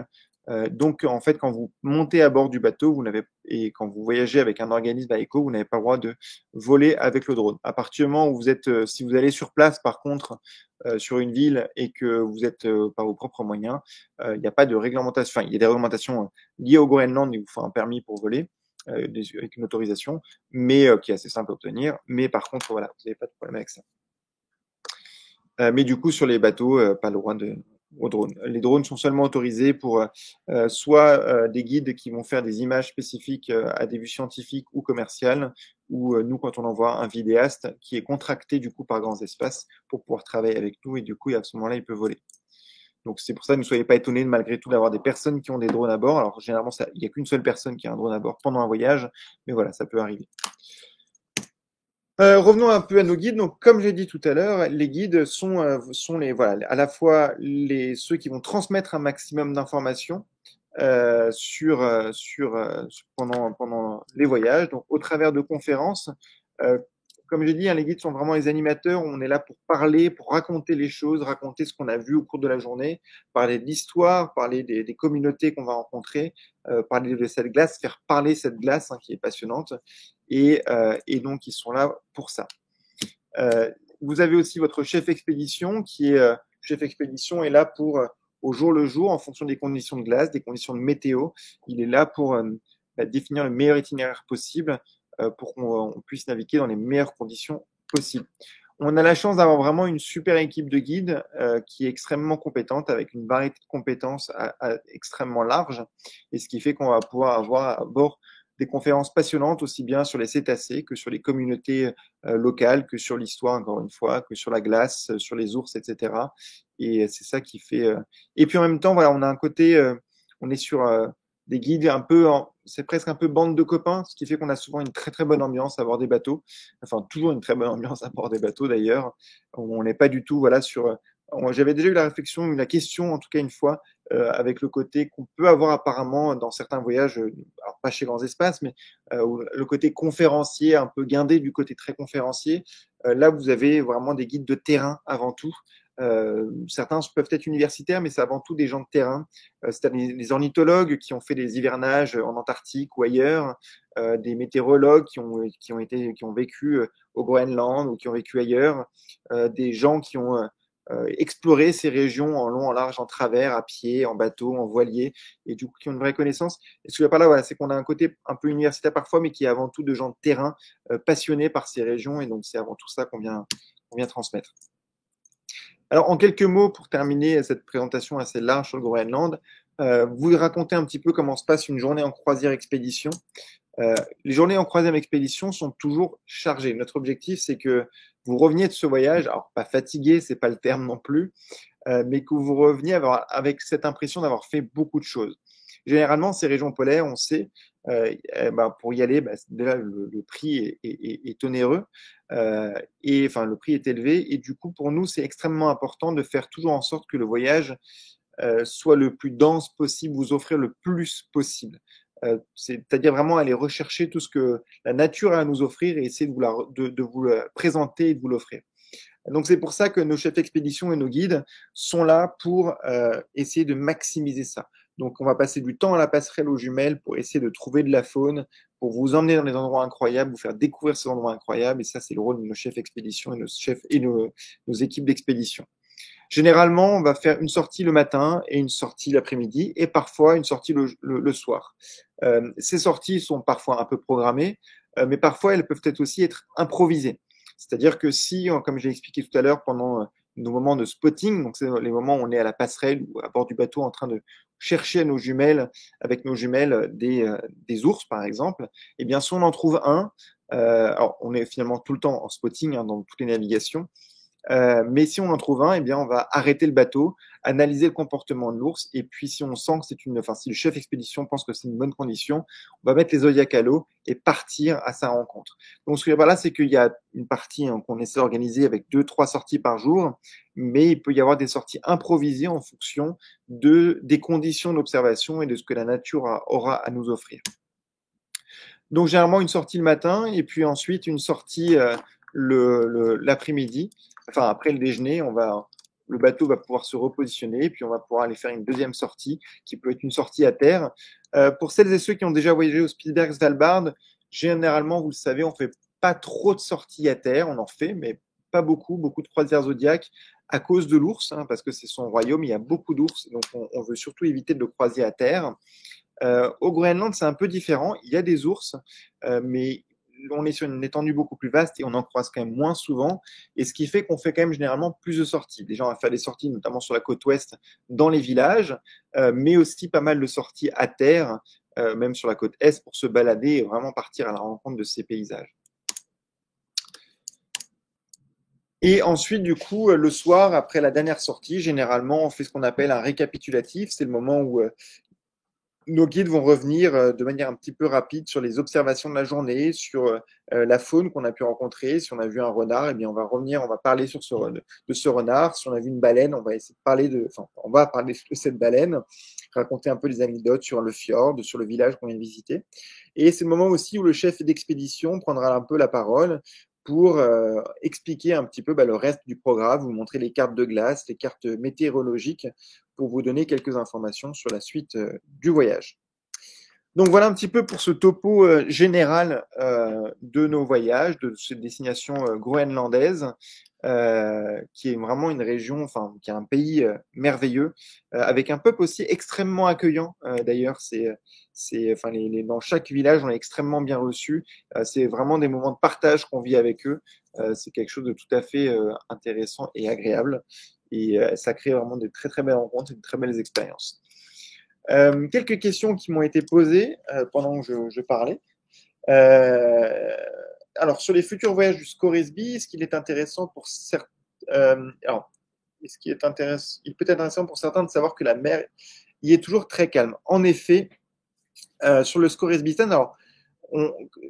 A: Donc, en fait, quand vous montez à bord du bateau, et quand vous voyagez avec un organisme AECO, vous n'avez pas le droit de voler avec le drone. À partir du moment où vous êtes, si vous allez sur place, par contre, sur une ville et que vous êtes par vos propres moyens, il n'y a pas de réglementation. Enfin, il y a des réglementations liées au Groenland, il vous faut un permis pour voler avec une autorisation, mais qui est assez simple à obtenir. Mais par contre, voilà, vous n'avez pas de problème avec ça. Mais du coup, sur les bateaux, pas le droit aux drones. Les drones sont seulement autorisés pour soit des guides qui vont faire des images spécifiques à des vues scientifiques ou commerciales, ou nous, quand on envoie un vidéaste qui est contracté du coup par Grands Espaces pour pouvoir travailler avec nous, et du coup, à ce moment-là, il peut voler. Donc c'est pour ça, ne soyez pas étonnés malgré tout d'avoir des personnes qui ont des drones à bord. Alors généralement, il n'y a qu'une seule personne qui a un drone à bord pendant un voyage, mais voilà, ça peut arriver. Revenons un peu à nos guides. Donc, comme j'ai dit tout à l'heure, les guides sont voilà, à la fois ceux qui vont transmettre un maximum d'informations pendant les voyages, donc au travers de conférences. Euh, Comme j'ai dit, hein, les guides sont vraiment les animateurs. On est là pour parler, pour raconter les choses, raconter ce qu'on a vu au cours de la journée, parler de l'histoire, parler des communautés qu'on va rencontrer, parler de cette glace, faire parler cette glace hein, qui est passionnante. Et donc, ils sont là pour ça. Vous avez aussi votre chef expédition chef expédition est là pour au jour le jour, en fonction des conditions de glace, des conditions de météo. Il est là pour définir le meilleur itinéraire possible pour qu'on puisse naviguer dans les meilleures conditions possibles. On a la chance d'avoir vraiment une super équipe de guides qui est extrêmement compétente, avec une variété de compétences extrêmement large, et ce qui fait qu'on va pouvoir avoir à bord des conférences passionnantes aussi bien sur les cétacés que sur les communautés locales, que sur l'histoire, encore une fois, que sur la glace, sur les ours, etc. Et c'est ça qui fait. Et puis en même temps, voilà, on a un côté, on est sur des guides c'est presque un peu bande de copains, ce qui fait qu'on a souvent une très très bonne ambiance à bord des bateaux. Enfin, toujours une très bonne ambiance à bord des bateaux d'ailleurs. On n'est pas du tout, voilà, j'avais déjà eu la réflexion, la question en tout cas une fois, avec le côté qu'on peut avoir apparemment dans certains voyages, alors pas chez Grands Espaces, mais le côté conférencier, un peu guindé du côté très conférencier. Là, vous avez vraiment des guides de terrain avant tout. Certains peuvent être universitaires, mais c'est avant tout des gens de terrain. C'est-à-dire les ornithologues qui ont fait des hivernages en Antarctique ou ailleurs, des météorologues qui ont vécu au Groenland ou qui ont vécu ailleurs, des gens qui ont explorer ces régions en long, en large, en travers, à pied, en bateau, en voilier, et du coup qui ont une vraie connaissance. Et ce que je veux par là, voilà, c'est qu'on a un côté un peu universitaire parfois, mais qui est avant tout de gens de terrain passionnés par ces régions, et donc c'est avant tout ça qu'on vient transmettre. Alors, en quelques mots, pour terminer cette présentation assez large sur le Groenland, vous racontez un petit peu comment se passe une journée en croisière expédition. Les journées en croisière expédition sont toujours chargées. Notre objectif, c'est que vous reveniez de ce voyage, alors pas fatigué, c'est pas le terme non plus, mais que vous reveniez avec cette impression d'avoir fait beaucoup de choses. Généralement, ces régions polaires, on sait, pour y aller, déjà le prix est onéreux, et enfin le prix est élevé, et du coup pour nous c'est extrêmement important de faire toujours en sorte que le voyage soit le plus dense possible, vous offrir le plus possible. C'est-à-dire vraiment aller rechercher tout ce que la nature a à nous offrir et essayer de vous le présenter et de vous l'offrir. Donc c'est pour ça que nos chefs d'expédition et nos guides sont là pour essayer de maximiser ça. Donc on va passer du temps à la passerelle aux jumelles pour essayer de trouver de la faune, pour vous emmener dans des endroits incroyables, vous faire découvrir ces endroits incroyables. Et ça, c'est le rôle de nos chefs d'expédition et nos équipes d'expédition. Généralement, on va faire une sortie le matin et une sortie l'après-midi, et parfois une sortie le soir. Ces sorties sont parfois un peu programmées, mais parfois elles peuvent aussi être improvisées. C'est-à-dire que si, comme j'ai expliqué tout à l'heure, pendant nos moments de spotting, donc c'est les moments où on est à la passerelle ou à bord du bateau en train de chercher avec nos jumelles des ours par exemple, et bien si on en trouve un, alors on est finalement tout le temps en spotting dans toutes les navigations, Mais si on en trouve un, eh bien, on va arrêter le bateau, analyser le comportement de l'ours, et puis si on sent que si le chef expédition pense que c'est une bonne condition, on va mettre les zodiacs à l'eau et partir à sa rencontre. Donc, ce que je veux dire par là, c'est qu'il y a une partie qu'on essaie d'organiser avec 2-3 sorties par jour, mais il peut y avoir des sorties improvisées en fonction des conditions d'observation et de ce que la nature aura à nous offrir. Donc, généralement, une sortie le matin et puis ensuite une sortie l'après-midi. Enfin, après le déjeuner, le bateau va pouvoir se repositionner et puis on va pouvoir aller faire une deuxième sortie qui peut être une sortie à terre. Pour celles et ceux qui ont déjà voyagé au Spitsbergen-Svalbard, généralement, vous le savez, on fait pas trop de sorties à terre. On en fait, mais pas beaucoup. Beaucoup de croisières Zodiac à cause de l'ours, parce que c'est son royaume. Il y a beaucoup d'ours, donc on veut surtout éviter de le croiser à terre. Au Groenland, c'est un peu différent. Il y a des ours, mais on est sur une étendue beaucoup plus vaste et on en croise quand même moins souvent. Et ce qui fait qu'on fait quand même généralement plus de sorties. Déjà, on va faire des sorties notamment sur la côte ouest, dans les villages, mais aussi pas mal de sorties à terre, même sur la côte est, pour se balader et vraiment partir à la rencontre de ces paysages. Et ensuite, du coup, le soir, après la dernière sortie, généralement, on fait ce qu'on appelle un récapitulatif. C'est le moment où nos guides vont revenir de manière un petit peu rapide sur les observations de la journée, sur la faune qu'on a pu rencontrer. Si on a vu un renard, eh bien on va revenir, on va parler de ce renard. Si on a vu une baleine, on va essayer de on va parler de cette baleine, raconter un peu des anecdotes sur le fjord, sur le village qu'on vient de visiter. Et c'est le moment aussi où le chef d'expédition prendra un peu la parole pour expliquer un petit peu le reste du programme, vous montrer les cartes de glace, les cartes météorologiques, pour vous donner quelques informations sur la suite du voyage. Donc voilà un petit peu pour ce topo général de nos voyages, de cette destination groenlandaise, qui est vraiment une région, enfin, qui est un pays merveilleux, avec un peuple aussi extrêmement accueillant. D'ailleurs, dans chaque village, on est extrêmement bien reçus. C'est vraiment des moments de partage qu'on vit avec eux. C'est quelque chose de tout à fait intéressant et agréable. Et ça crée vraiment de très très belles rencontres et de très belles expériences. Quelques questions qui m'ont été posées pendant que je parlais. Alors, sur les futurs voyages du Scoresby, est-ce qu'il est intéressant pour certains il peut être intéressant pour certains de savoir que la mer y est toujours très calme. En effet, sur le Scoresby, alors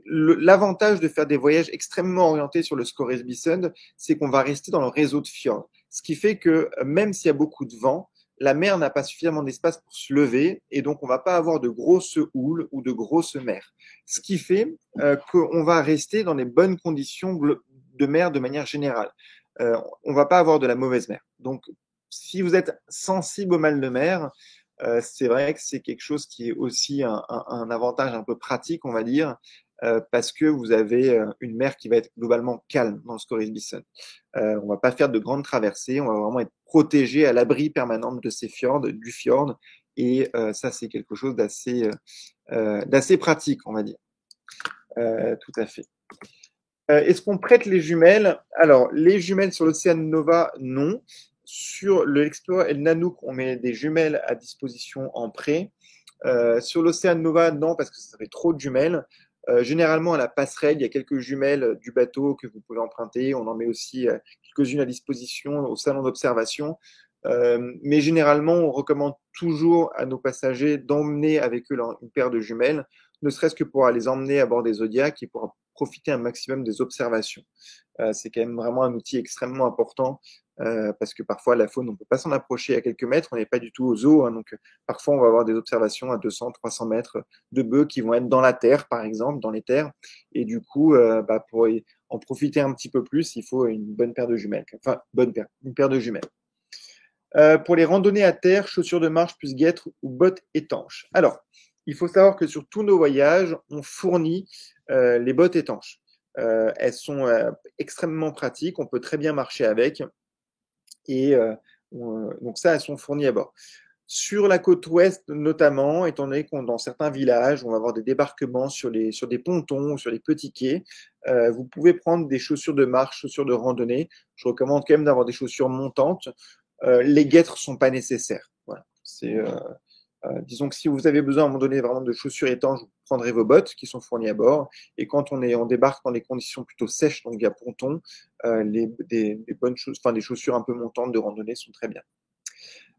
A: l'avantage de faire des voyages extrêmement orientés sur le Scoresby Sound, c'est qu'on va rester dans le réseau de fjords. Ce qui fait que même s'il y a beaucoup de vent, la mer n'a pas suffisamment d'espace pour se lever et donc on ne va pas avoir de grosses houles ou de grosses mers. Ce qui fait qu'on va rester dans les bonnes conditions de mer de manière générale. On ne va pas avoir de la mauvaise mer. Donc, si vous êtes sensible au mal de mer, c'est vrai que c'est quelque chose qui est aussi un avantage un peu pratique, on va dire, parce que vous avez une mer qui va être globalement calme dans le Scoresby Sound. On va pas faire de grandes traversées, on va vraiment être protégé à l'abri permanent de ces fjords, du fjord, et ça c'est quelque chose d'assez pratique, on va dire. Tout à fait. Est-ce qu'on prête les jumelles? Alors, les jumelles sur l'Océan Nova, non. Sur l'Explorer et le Nanook, on met des jumelles à disposition en prêt. Sur l'Océan Nova, non, parce que ça fait trop de jumelles. Généralement, à la passerelle, il y a quelques jumelles du bateau que vous pouvez emprunter. On en met aussi quelques-unes à disposition au salon d'observation. Mais généralement, on recommande toujours à nos passagers d'emmener avec eux une paire de jumelles, ne serait-ce que pour les emmener à bord des Zodiacs et pour profiter un maximum des observations. C'est quand même vraiment un outil extrêmement important parce que parfois la faune, on ne peut pas s'en approcher à quelques mètres, on n'est pas du tout au zoo, donc parfois on va avoir des observations à 200, 300 mètres de bœufs qui vont être dans la terre, par exemple, dans les terres, et du coup, pour en profiter un petit peu plus, il faut une bonne paire de jumelles, enfin, une paire de jumelles. Pour les randonnées à terre, chaussures de marche plus guêtres ou bottes étanches. Alors, il faut savoir que sur tous nos voyages, on fournit les bottes étanches. Elles sont extrêmement pratiques, on peut très bien marcher avec. Et donc ça, elles sont fournies à bord. Sur la côte ouest notamment, étant donné qu'on dans certains villages, on va avoir des débarquements sur des pontons ou sur les petits quais, vous pouvez prendre des chaussures de marche, chaussures de randonnée. Je recommande quand même d'avoir des chaussures montantes. Les guêtres ne sont pas nécessaires. Voilà. Disons que si vous avez besoin à un moment donné vraiment de chaussures étanches, vous prendrez vos bottes qui sont fournies à bord. Et quand on débarque dans des conditions plutôt sèches, donc via ponton, des bonnes choses, enfin des chaussures un peu montantes de randonnée sont très bien.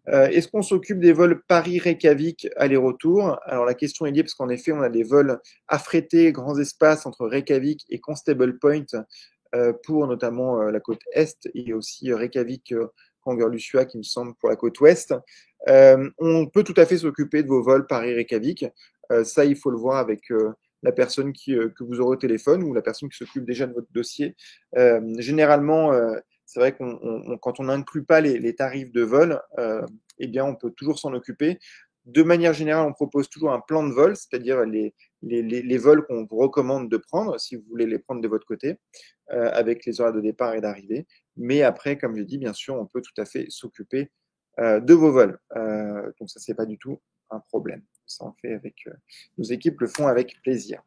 A: Est-ce qu'on s'occupe des vols Paris-Reykjavik aller-retour? Alors la question est liée parce qu'en effet, on a des vols affrétés grands espaces entre Reykjavik et Constable Point pour notamment la côte est et aussi Reykjavik Kangerlussuaq, qui me semble, pour la côte ouest. On peut tout à fait s'occuper de vos vols Paris-Reykjavik. Ça, il faut le voir avec la personne que vous aurez au téléphone ou la personne qui s'occupe déjà de votre dossier. Généralement, c'est vrai quand on n'inclut pas les tarifs de vol, eh bien, on peut toujours s'en occuper. De manière générale, on propose toujours un plan de vol, c'est-à-dire les vols qu'on vous recommande de prendre, si vous voulez les prendre de votre côté, avec les horaires de départ et d'arrivée. Mais après, comme je dis, bien sûr, on peut tout à fait s'occuper de vos vols. Donc ça, c'est pas du tout un problème. Ça, on fait avec nos équipes le font avec plaisir.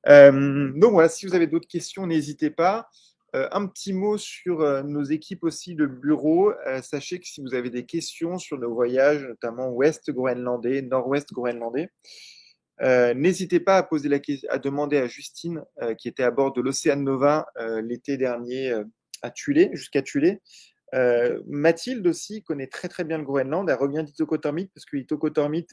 A: Donc voilà, si vous avez d'autres questions, n'hésitez pas. Un petit mot sur nos équipes aussi de bureau. Sachez que si vous avez des questions sur nos voyages, notamment ouest groenlandais, nord-ouest groenlandais, n'hésitez pas à à demander à Justine, qui était à bord de l'Océan Nova l'été dernier à Thulé, jusqu'à Thulé. Mathilde aussi connaît très très bien le Groenland. Elle revient d'Itokotormit parce que Itokotormit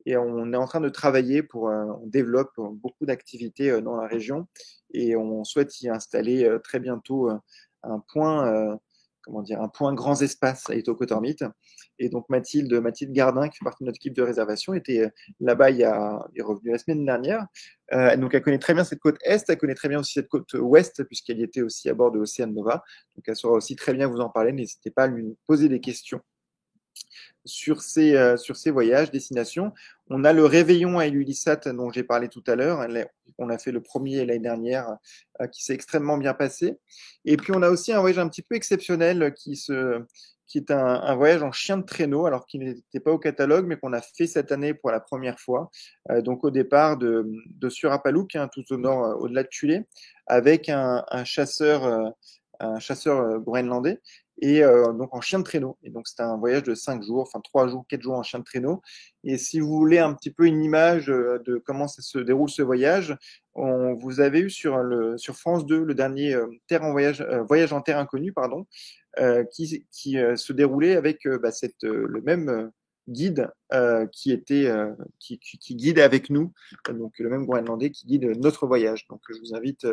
A: et on est en train de travailler on développe beaucoup d'activités dans la région et on souhaite y installer très bientôt un point, comment dire, un point grands espaces à Itokotormit. Et donc Mathilde Gardin, qui fait partie de notre équipe de réservation, était là-bas est revenue la semaine dernière. Donc elle connaît très bien cette côte est, elle connaît très bien aussi cette côte ouest puisqu'elle y était aussi à bord de l'Océan Nova. Donc elle saura aussi très bien vous en parler. N'hésitez pas à lui poser des questions sur ces voyages, destinations. On a le réveillon à Ilulissat dont j'ai parlé tout à l'heure. On a fait le premier l'année dernière qui s'est extrêmement bien passé. Et puis on a aussi un voyage un petit peu exceptionnel qui est un voyage en chien de traîneau, alors qu'il n'était pas au catalogue, mais qu'on a fait cette année pour la première fois. Donc au départ de Surapaluk, hein, tout au nord, au-delà de Tulé, avec un chasseur groenlandais et donc en chien de traîneau. Et donc c'était un voyage de 5 jours, enfin 3 jours, 4 jours en chien de traîneau. Et si vous voulez un petit peu une image de comment ça se déroule ce voyage, vous avez eu sur France 2 le dernier Voyage en terre inconnue, pardon, qui se déroulait avec le même guide qui guide avec nous, donc le même Groenlandais qui guide notre voyage. Donc je vous invite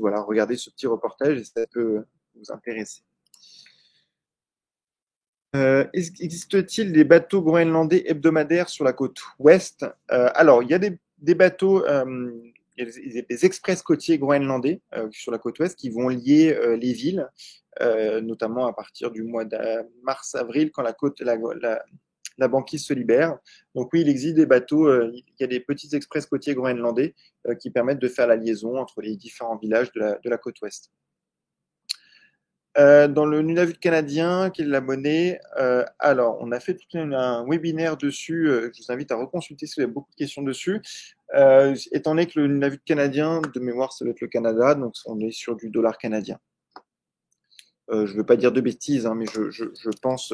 A: voilà, à regarder ce petit reportage et ça peut vous intéresser. Existe-t-il des bateaux groenlandais hebdomadaires sur la côte ouest? Alors, il y a des bateaux, il y a des express côtiers groenlandais sur la côte ouest qui vont lier les villes, notamment à partir du mois de mars-avril, quand la banquise se libère. Donc oui, il existe des bateaux, il y a des petits express côtiers groenlandais qui permettent de faire la liaison entre les différents villages de la côte ouest. Dans le Nunavut canadien, quelle est la monnaie? Alors, on a fait tout un webinaire dessus. Je vous invite à reconsulter si vous avez beaucoup de questions dessus. Étant donné que le Nunavut canadien, de mémoire, ça doit être le Canada, donc on est sur du dollar canadien. Je ne veux pas dire de bêtises, hein, mais je pense,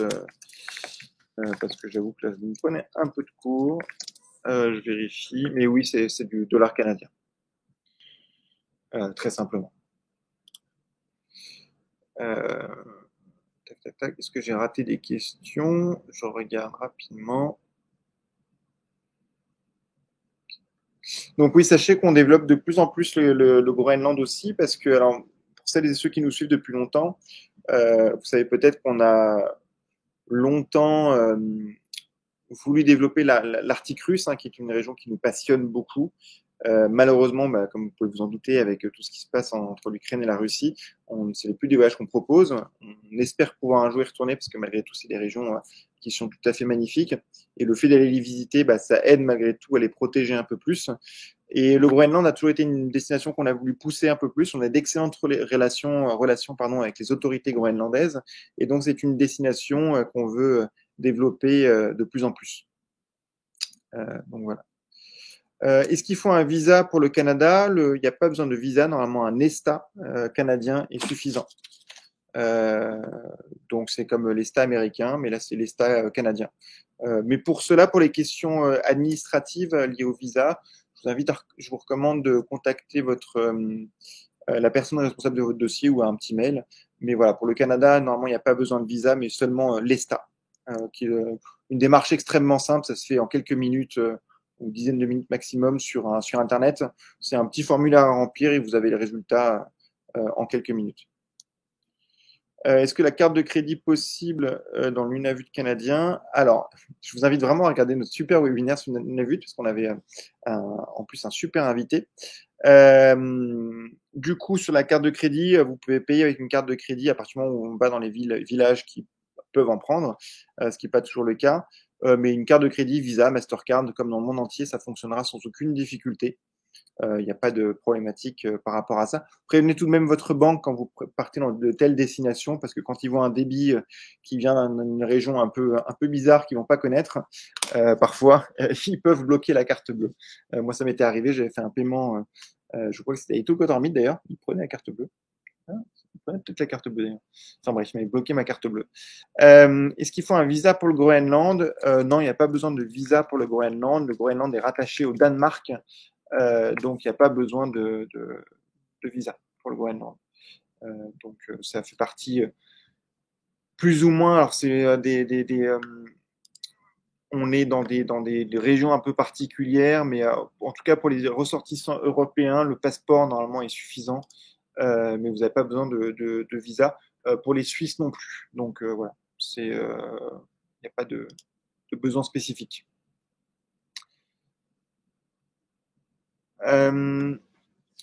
A: parce que j'avoue que là, vous me prenez un peu de cours. Je vérifie, mais oui, c'est du dollar canadien. Très simplement. Tac, tac, tac. Est-ce que j'ai raté des questions? Je regarde rapidement. Donc oui, sachez qu'on développe de plus en plus le Groenland aussi, parce que, alors, pour celles et ceux qui nous suivent depuis longtemps, vous savez peut-être qu'on a longtemps voulu développer l'Arctique russe, hein, qui est une région qui nous passionne beaucoup. Malheureusement, comme vous pouvez vous en douter, avec tout ce qui se passe entre l'Ukraine et la Russie, ce n'est plus des voyages qu'on propose. On espère pouvoir un jour y retourner, parce que malgré tout, c'est des régions qui sont tout à fait magnifiques. Et le fait d'aller les visiter, ça aide malgré tout à les protéger un peu plus. Et le Groenland a toujours été une destination qu'on a voulu pousser un peu plus. On a d'excellentes relations avec les autorités groenlandaises. Et donc, c'est une destination qu'on veut développer de plus en plus. Donc voilà. Est-ce qu'il faut un visa pour le Canada? Il n'y a pas besoin de visa. Normalement, un ESTA canadien est suffisant. Donc, c'est comme l'ESTA américain, mais là, c'est l'ESTA canadien. Mais pour cela, pour les questions administratives liées au visa, je vous recommande de contacter la personne responsable de votre dossier ou un petit mail. Mais voilà, pour le Canada, normalement, il n'y a pas besoin de visa, mais seulement l'ESTA, qui est une démarche extrêmement simple. Ça se fait en quelques minutes ou dizaines de minutes maximum sur Internet. C'est un petit formulaire à remplir et vous avez les résultats en quelques minutes. Est-ce que la carte de crédit possible dans l'Unavut canadien? Alors, je vous invite vraiment à regarder notre super webinaire sur l'Unavut parce qu'on avait en plus un super invité. Du coup, sur la carte de crédit, vous pouvez payer avec une carte de crédit à partir du moment où on va dans les villages qui peuvent en prendre, ce qui n'est pas toujours le cas. Mais une carte de crédit, Visa, Mastercard, comme dans le monde entier, ça fonctionnera sans aucune difficulté. Il n'y a pas de problématique par rapport à ça. Prévenez tout de même votre banque quand vous partez dans de telles destinations, parce que quand ils voient un débit qui vient d'une région un peu bizarre qu'ils vont pas connaître, parfois, ils peuvent bloquer la carte bleue. Moi, ça m'était arrivé, j'avais fait un paiement, je crois que c'était Eto'o-Cotormit d'ailleurs, ils prenaient la carte bleue. Ils prenaient peut-être la carte bleue d'ailleurs. Enfin bref, ils m'avaient bloqué ma carte bleue. Est-ce qu'il faut un visa pour le Groenland? Non, il n'y a pas besoin de visa pour le Groenland. Le Groenland est rattaché au Danemark. Donc, il n'y a pas besoin de visa pour le Groenland. Donc, ça fait partie plus ou moins. Alors, c'est on est dans des régions un peu particulières, mais en tout cas pour les ressortissants européens, le passeport normalement est suffisant, mais vous n'avez pas besoin de visa. Pour les Suisses non plus. Donc voilà, il n'y a pas de besoin spécifique.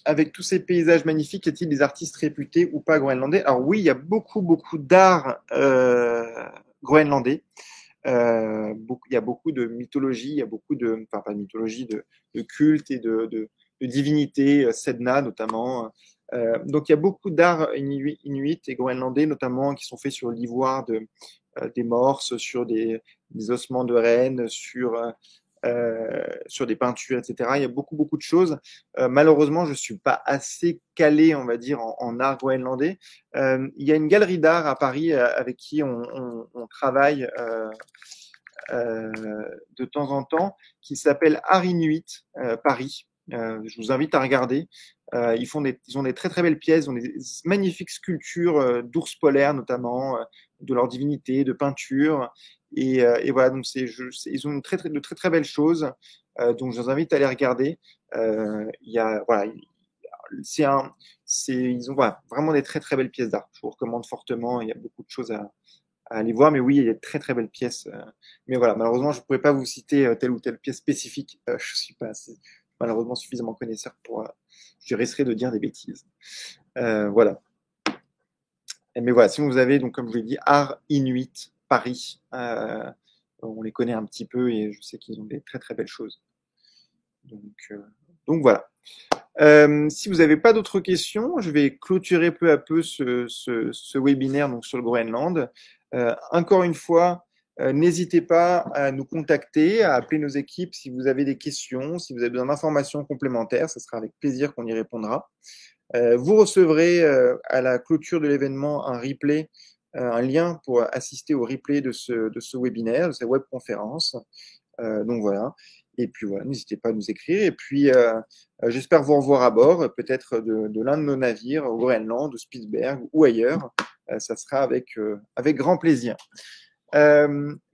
A: Avec tous ces paysages magnifiques, y a-t-il des artistes réputés ou pas groenlandais? Alors oui, il y a beaucoup d'art groenlandais. Il y a beaucoup de mythologie, il y a beaucoup enfin pas de mythologie, de culte et de divinités, Sedna notamment. Donc il y a beaucoup d'art inuit et groenlandais, notamment qui sont faits sur l'ivoire des morses, sur des ossements de rennes, sur des peintures, etc. Il y a beaucoup de choses. Malheureusement, je ne suis pas assez calé, on va dire, en art groenlandais. Il y a une galerie d'art à Paris avec qui on travaille de temps en temps, qui s'appelle Art Inuit Paris. Je vous invite à regarder. Ils ont des très belles pièces, ils ont des magnifiques sculptures d'ours polaires notamment, de leur divinité, de peinture. Et voilà, donc ils ont de très belles choses. Donc je vous invite à les regarder. Il y a voilà, ils ont voilà, vraiment des très belles pièces d'art. Je vous recommande fortement. Il y a beaucoup de choses à aller voir, mais oui, il y a de très belles pièces. Mais voilà, malheureusement, je ne pourrais pas vous citer telle ou telle pièce spécifique. Je ne suis pas malheureusement suffisamment connaisseur pour. Je risquerais de dire des bêtises. Voilà. Mais voilà, si vous avez, donc, comme je vous l'ai dit, Art Inuit Paris, on les connaît un petit peu et je sais qu'ils ont des très belles choses. Donc voilà. Si vous n'avez pas d'autres questions, je vais clôturer peu à peu ce webinaire donc, sur le Groenland. Encore une fois, n'hésitez pas à nous contacter, à appeler nos équipes si vous avez des questions, si vous avez besoin d'informations complémentaires, ce sera avec plaisir qu'on y répondra. Vous recevrez à la clôture de l'événement un replay, un lien pour assister au replay de ce webinaire, de cette webconférence. Donc voilà. Et puis voilà, n'hésitez pas à nous écrire. Et puis, j'espère vous revoir à bord, peut-être de l'un de nos navires au Groenland, de Spitsberg ou ailleurs. Ça sera avec grand plaisir.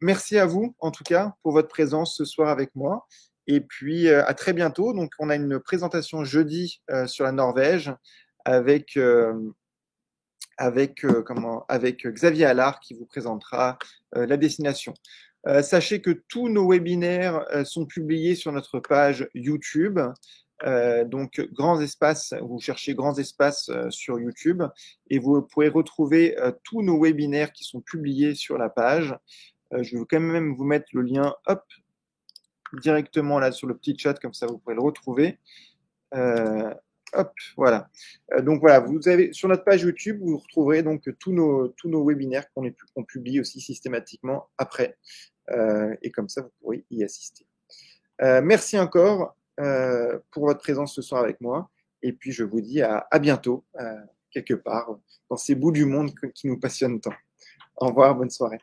A: Merci à vous, en tout cas, pour votre présence ce soir avec moi. Et puis, à très bientôt. Donc, on a une présentation jeudi sur la Norvège avec Xavier Allard qui vous présentera la destination. Sachez que tous nos webinaires sont publiés sur notre page YouTube. Donc, Grands Espaces, vous cherchez Grands Espaces sur YouTube et vous pourrez retrouver tous nos webinaires qui sont publiés sur la page. Je vais quand même vous mettre le lien directement là sur le petit chat, comme ça vous pourrez le retrouver. Voilà. Donc voilà, vous avez sur notre page YouTube, vous retrouverez donc tous nos webinaires qu'on publie aussi systématiquement après. Et comme ça, vous pourrez y assister. Merci encore pour votre présence ce soir avec moi. Et puis, je vous dis à bientôt. quelque part, dans ces bouts du monde qui nous passionnent tant. Au revoir, bonne soirée.